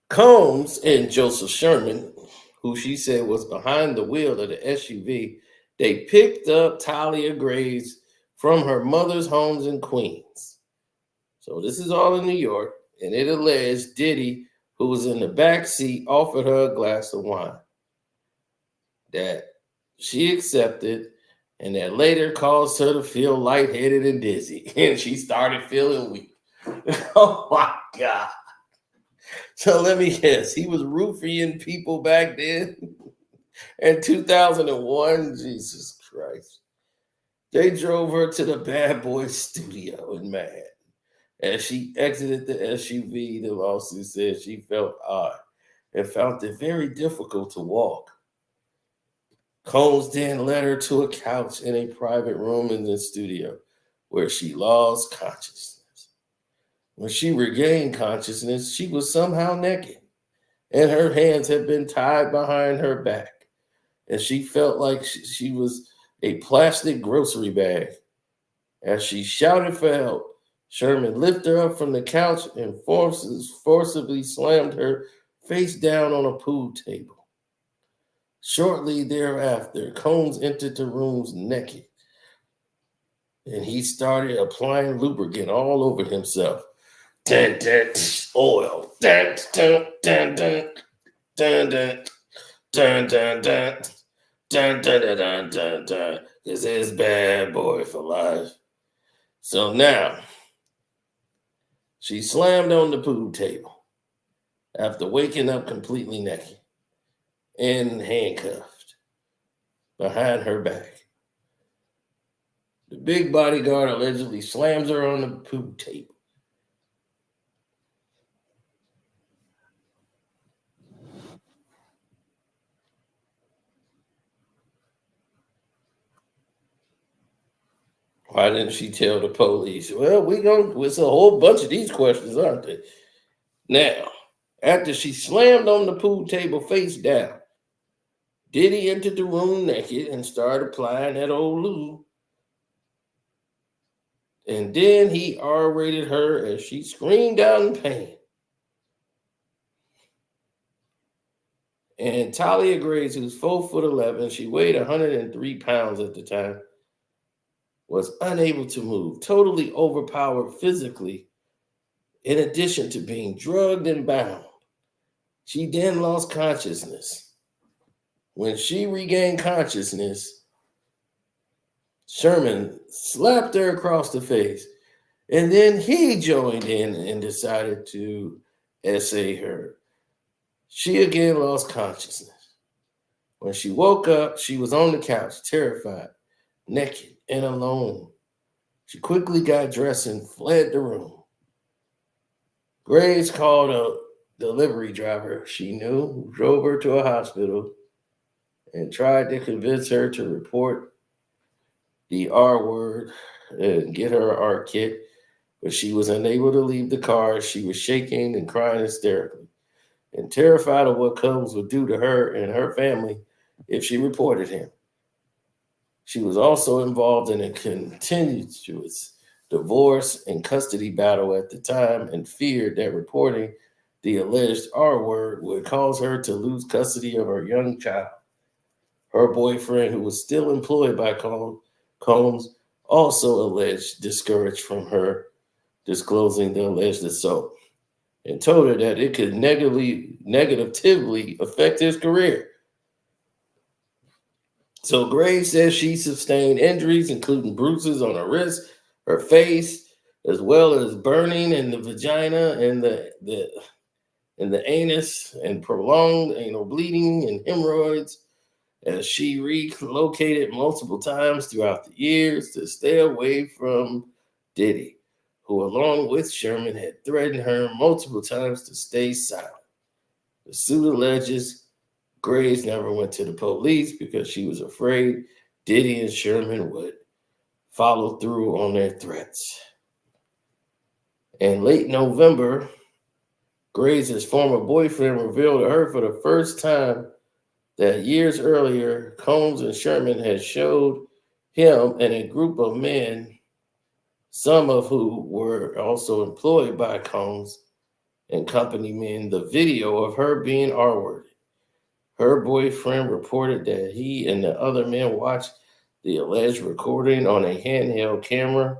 Combs and Joseph Sherman, who she said was behind the wheel of the SUV, they picked up Talia Graves from her mother's homes in Queens. So this is all in New York, and it alleged Diddy, who was in the back seat, offered her a glass of wine that she accepted, and that later caused her to feel lightheaded and dizzy, and she started feeling weak. Oh my God. So let me guess, he was roofing people back then in 2001? Jesus Christ. They drove her to the Bad Boy studio in Manhattan. As she exited the SUV, the lawsuit said she felt odd and found it very difficult to walk. Combs then led her to a couch in a private room in the studio where she lost consciousness. When she regained consciousness, she was somehow naked, and her hands had been tied behind her back, and she felt like she was a plastic grocery bag. As she shouted for help, Sherman lifted her up from the couch and forcibly slammed her face down on a pool table. Shortly thereafter, Combs entered the rooms naked, and he started applying lubricant all over himself. Dun, dun, oil. Dun, dun, dun, dun, dun, dun, dun, dun, dun, dun, dun, dun, dun, dun. This is Bad Boy for life. So now, she slammed on the pool table after waking up completely naked and handcuffed. behind her back. The big bodyguard allegedly slams her on the pool table. Why didn't she tell the police? Well, it's a whole bunch of these questions, aren't they? Now, after she slammed on the pool table face down, Diddy entered the room naked and started applying that old lube. And then he R-rated her as she screamed out in pain. And Talia Grace, who's 4'11", she weighed 103 pounds at the time, was unable to move, totally overpowered physically, in addition to being drugged and bound. She then lost consciousness. When she regained consciousness, Sherman slapped her across the face, and then he joined in and decided to essay her. She again lost consciousness. When she woke up, she was on the couch, terrified, naked, and alone. She quickly got dressed and fled the room. Grace called a delivery driver she knew, who drove her to a hospital and tried to convince her to report the R word and get her art kit, but she was unable to leave the car. She was shaking and crying hysterically and terrified of what Combs would do to her and her family if she reported him. She was also involved in a continuous divorce and custody battle at the time and feared that reporting the alleged R word would cause her to lose custody of her young child. Her boyfriend, who was still employed by Combs, also alleged discouraged from her disclosing the alleged assault and told her that it could negatively affect his career. So Graves says she sustained injuries, including bruises on her wrist, her face, as well as burning in the vagina and the anus, and prolonged anal bleeding and hemorrhoids, as she relocated multiple times throughout the years to stay away from Diddy, who, along with Sherman, had threatened her multiple times to stay silent. The suit alleges Graves never went to the police because she was afraid Diddy and Sherman would follow through on their threats. In late November, Graves' former boyfriend revealed to her for the first time that years earlier, Combs and Sherman had showed him and a group of men, some of who were also employed by Combs and company men, the video of her being R-worded. Her boyfriend reported that he and the other men watched the alleged recording on a handheld camera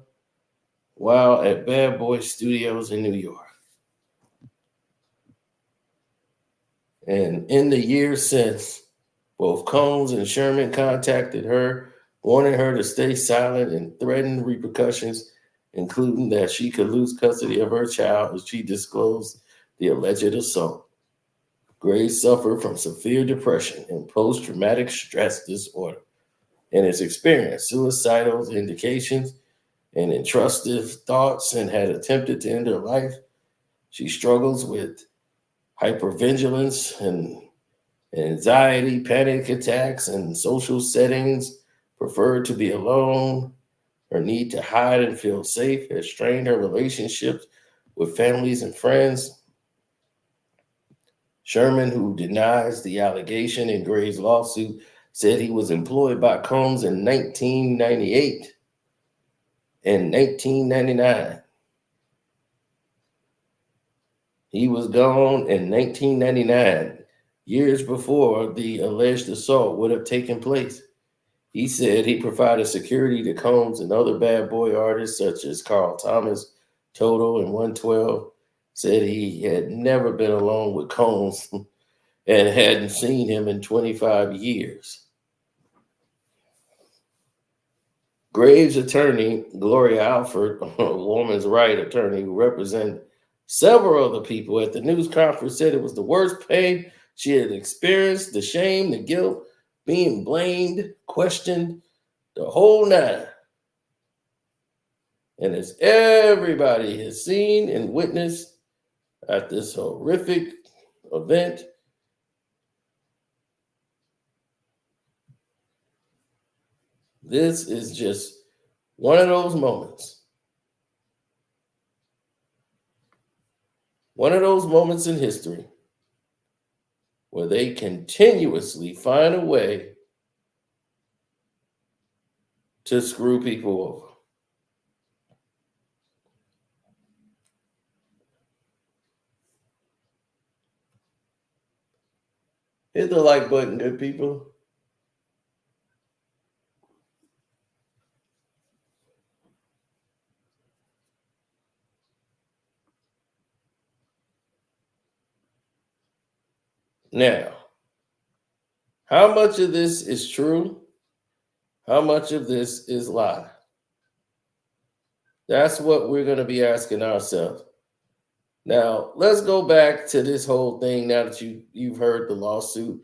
while at Bad Boy Studios in New York. And in the years since, both Combs and Sherman contacted her, warning her to stay silent and threatened repercussions, including that she could lose custody of her child if she disclosed the alleged assault. Graves suffered from severe depression and post-traumatic stress disorder and has experienced suicidal indications and intrusive thoughts and had attempted to end her life. She struggles with hypervigilance and anxiety, panic attacks, and social settings, preferred to be alone. Her need to hide and feel safe has strained her relationships with families and friends. Sherman, who denies the allegation in Graves' lawsuit, said he was employed by Combs in 1998 and 1999. He was gone in 1999, years before the alleged assault would have taken place. He said he provided security to Combs and other bad boy artists such as Carl Thomas, Toto, and 112. Said he had never been alone with Combs and hadn't seen him in 25 years. Graves' attorney, Gloria Alford, a woman's right attorney who represented several other people at the news conference, said it was the worst pain she had experienced, the shame, the guilt, being blamed, questioned, the whole nine. And as everybody has seen and witnessed at this horrific event, this is just one of those moments. One of those moments in history where they continuously find a way to screw people over. Hit the like button, good people. Now, how much of this is true? How much of this is lie? That's what we're going to be asking ourselves. Now, let's go back to this whole thing now that you've heard the lawsuit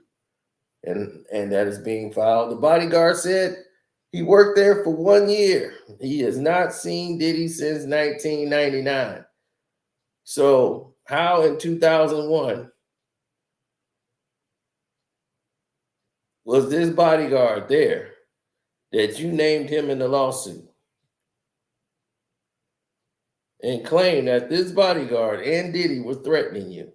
and that is being filed. The bodyguard said he worked there for 1 year. He has not seen Diddy since 1999. So how in 2001 was this bodyguard there that you named him in the lawsuit and claimed that this bodyguard and Diddy were threatening you?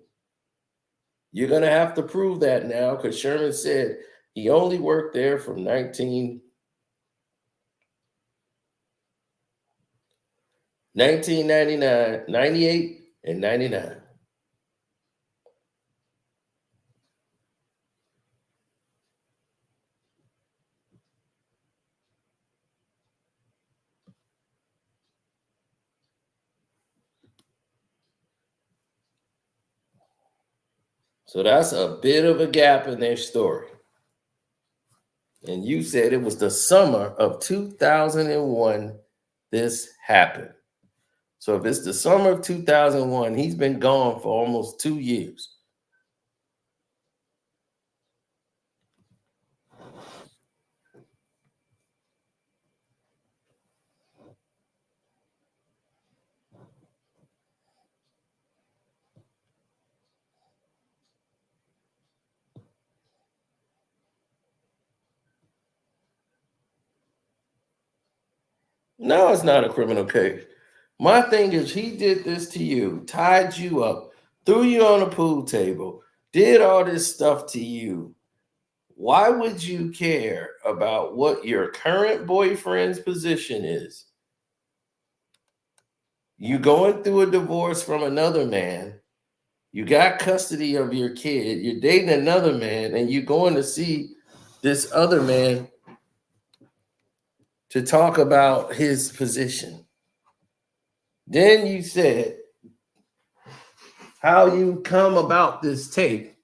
You're going to have to prove that now, because Sherman said he only worked there from 1999, 98, and 99. So that's a bit of a gap in their story. And you said it was the summer of 2001 this happened. So if it's the summer of 2001, he's been gone for almost 2 years. No, it's not a criminal case. My thing is, he did this to you, tied you up, threw you on a pool table, did all this stuff to you. Why would you care about what your current boyfriend's position is? You going through a divorce from another man. You got custody of your kid. You're dating another man, and you're going to see this other man to talk about his position. Then you said how you come about this tape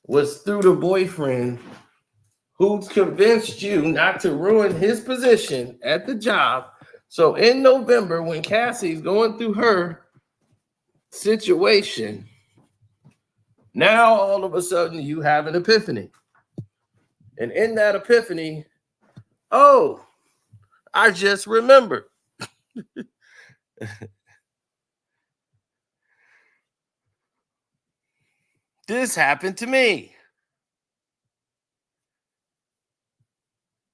was through the boyfriend who convinced you not to ruin his position at the job. So in November, when Cassie's going through her situation, now all of a sudden you have an epiphany. And in that epiphany, oh, I just remembered. This happened to me.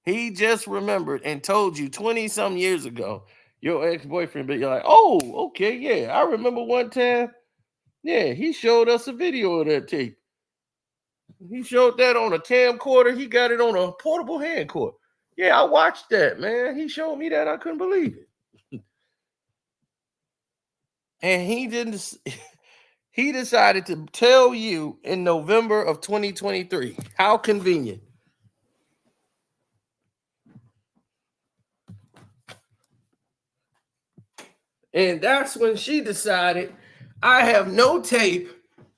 He just remembered and told you 20-some years ago, your ex-boyfriend, but you're like, oh, okay, yeah. I remember one time, yeah, he showed us a video of that tape. He showed that on a camcorder. He got it on a portable hand cord. Yeah, I watched that, man. He showed me that. I couldn't believe it. And he decided to tell you in November of 2023. How convenient. And that's when she decided, I have no tape.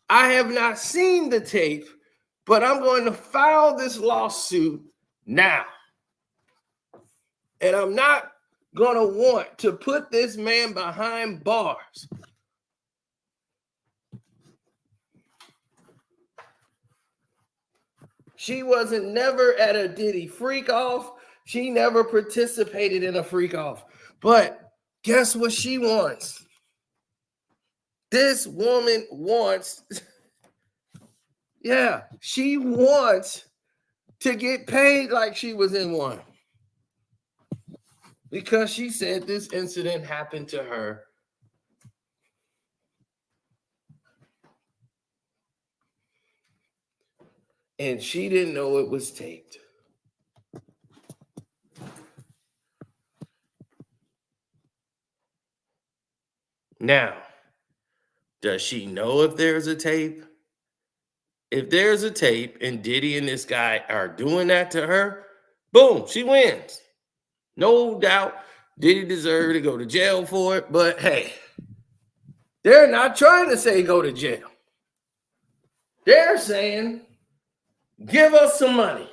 I have not seen the tape, but I'm going to file this lawsuit now. And I'm not going to want to put this man behind bars. She wasn't never at a Diddy freak off. She never participated in a freak off. But guess what she wants? This woman wants, yeah, she wants to get paid like she was in one. Because she said this incident happened to her. And she didn't know it was taped. Now, does she know if there's a tape? If there's a tape and Diddy and this guy are doing that to her, boom, she wins. No doubt Diddy deserved to go to jail for it, but hey, they're not trying to say go to jail. They're saying, give us some money.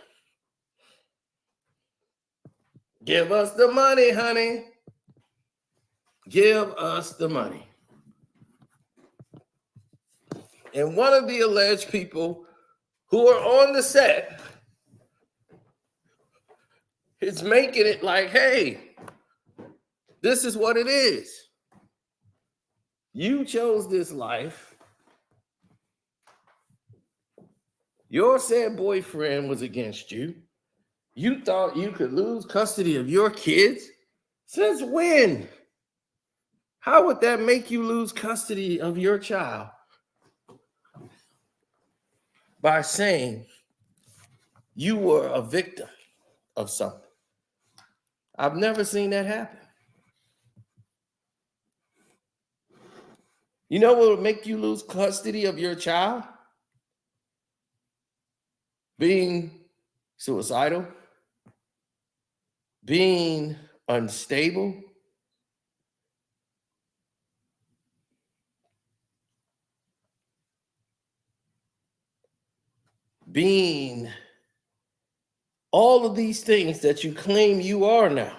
Give us the money, honey. Give us the money. And one of the alleged people who are on the set is making it like, hey, this is what it is. You chose this life. Your said boyfriend was against you. You thought you could lose custody of your kids? Since when? How would that make you lose custody of your child? By saying you were a victim of something. I've never seen that happen. You know what would make you lose custody of your child? Being suicidal, being unstable, being all of these things that you claim you are now.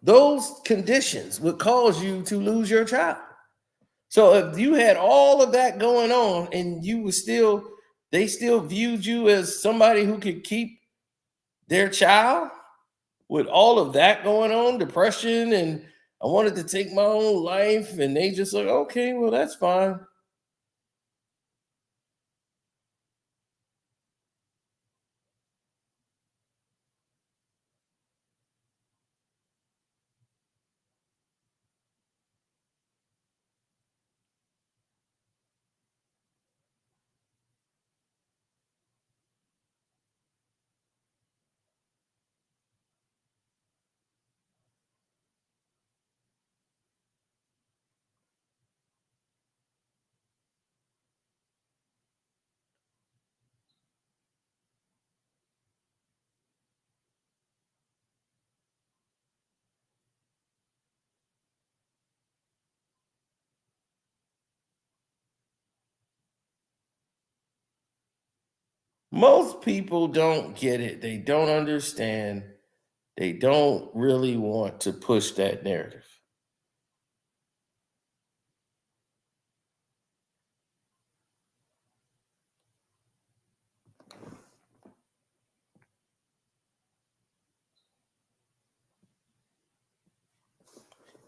Those conditions would cause you to lose your child. So if you had all of that going on and you were still, they still viewed you as somebody who could keep their child with all of that going on, depression, and I wanted to take my own life, and they just like, okay, well, that's fine. Most people don't get it. They don't understand. They don't really want to push that narrative.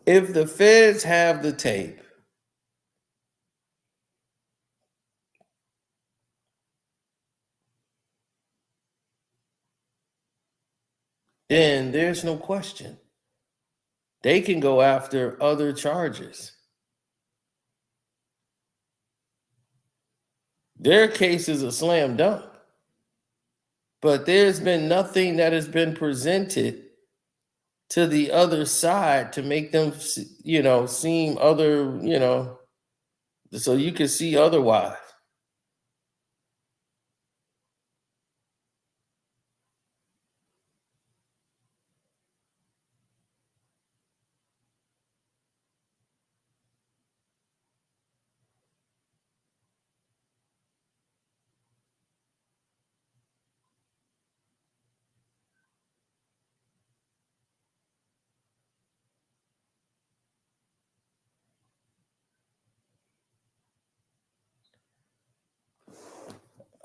If the feds have the tape, then there's no question. They can go after other charges. Their case is a slam dunk. But there's been nothing that has been presented to the other side to make them, seem other, so you can see otherwise.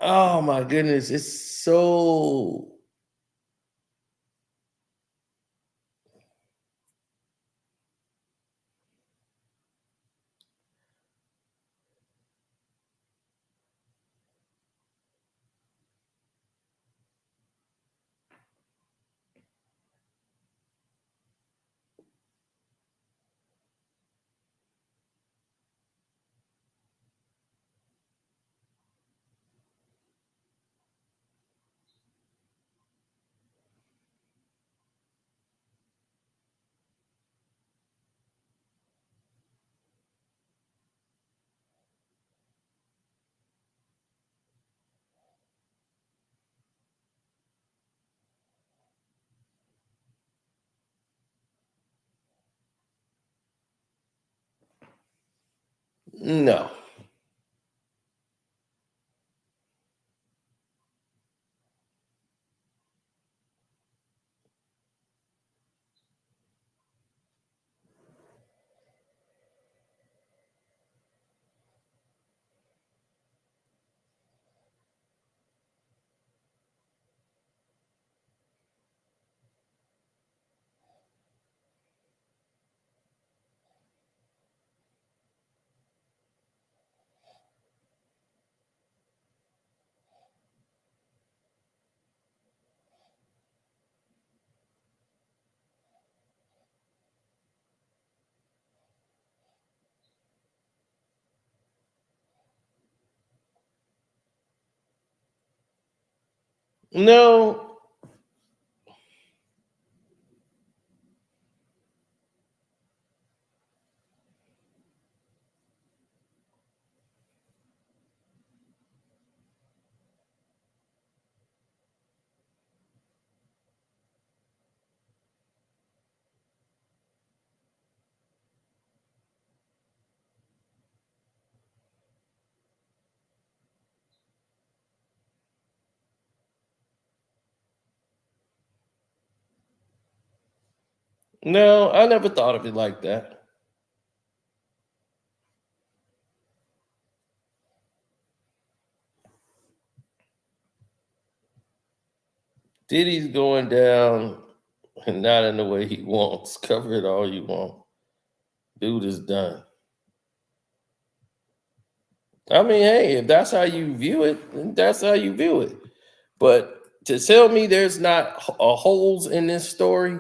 Oh my goodness, it's so no. No, no, I never thought of it like that. Diddy's going down and not in the way he wants. Cover it all you want. Dude is done. I mean, hey, if that's how you view it, then that's how you view it. But to tell me there's not holes in this story,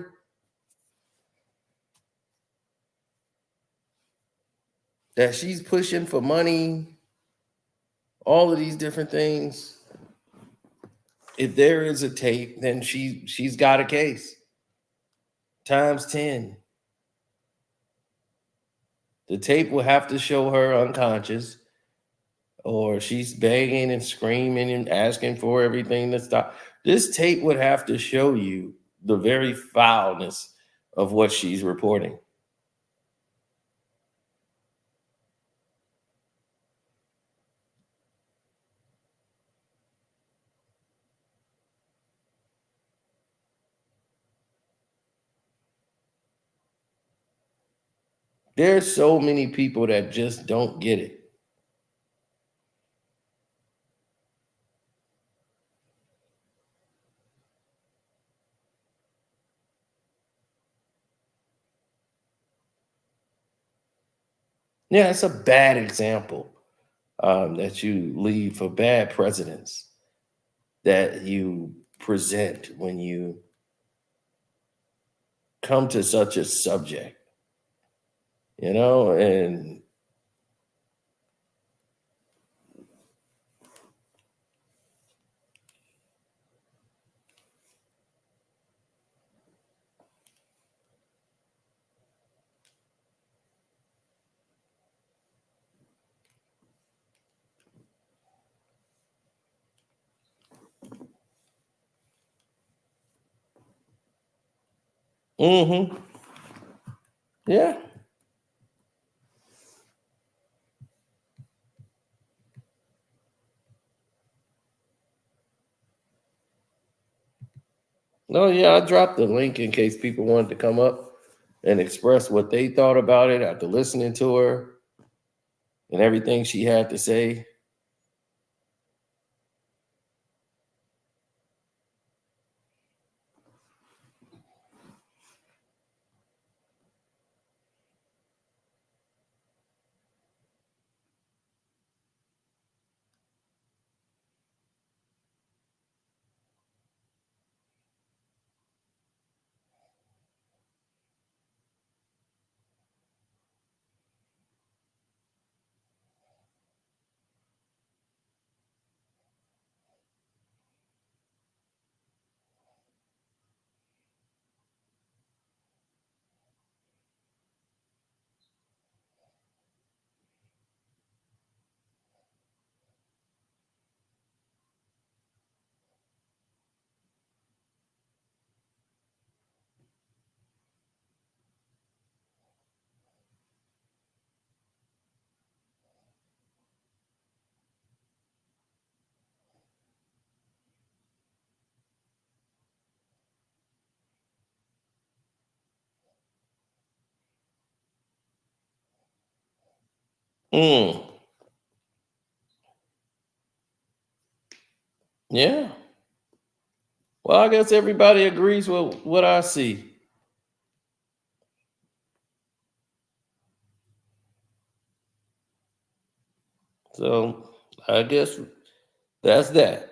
that she's pushing for money, all of these different things. If there is a tape, then she's got a case. Times 10. The tape will have to show her unconscious, or she's begging and screaming and asking for everything to stop. This tape would have to show you the very foulness of what she's reporting. There's so many people that just don't get it. Yeah, it's a bad example that you leave for bad presidents that you present when you come to such a subject, and yeah. No, yeah, I dropped the link in case people wanted to come up and express what they thought about it after listening to her and everything she had to say. Yeah. Well, I guess everybody agrees with what I see. So I guess that's that.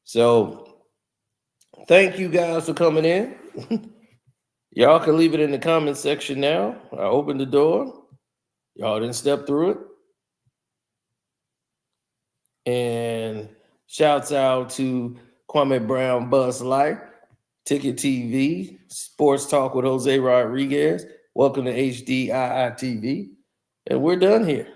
So thank you guys for coming in. Y'all can leave it in the comment section now. I opened the door. Y'all didn't step through it. And shouts out to Kwame Brown, Buzz Light, Ticket TV, Sports Talk with Jose Rodriguez. Welcome to HDII TV. And we're done here.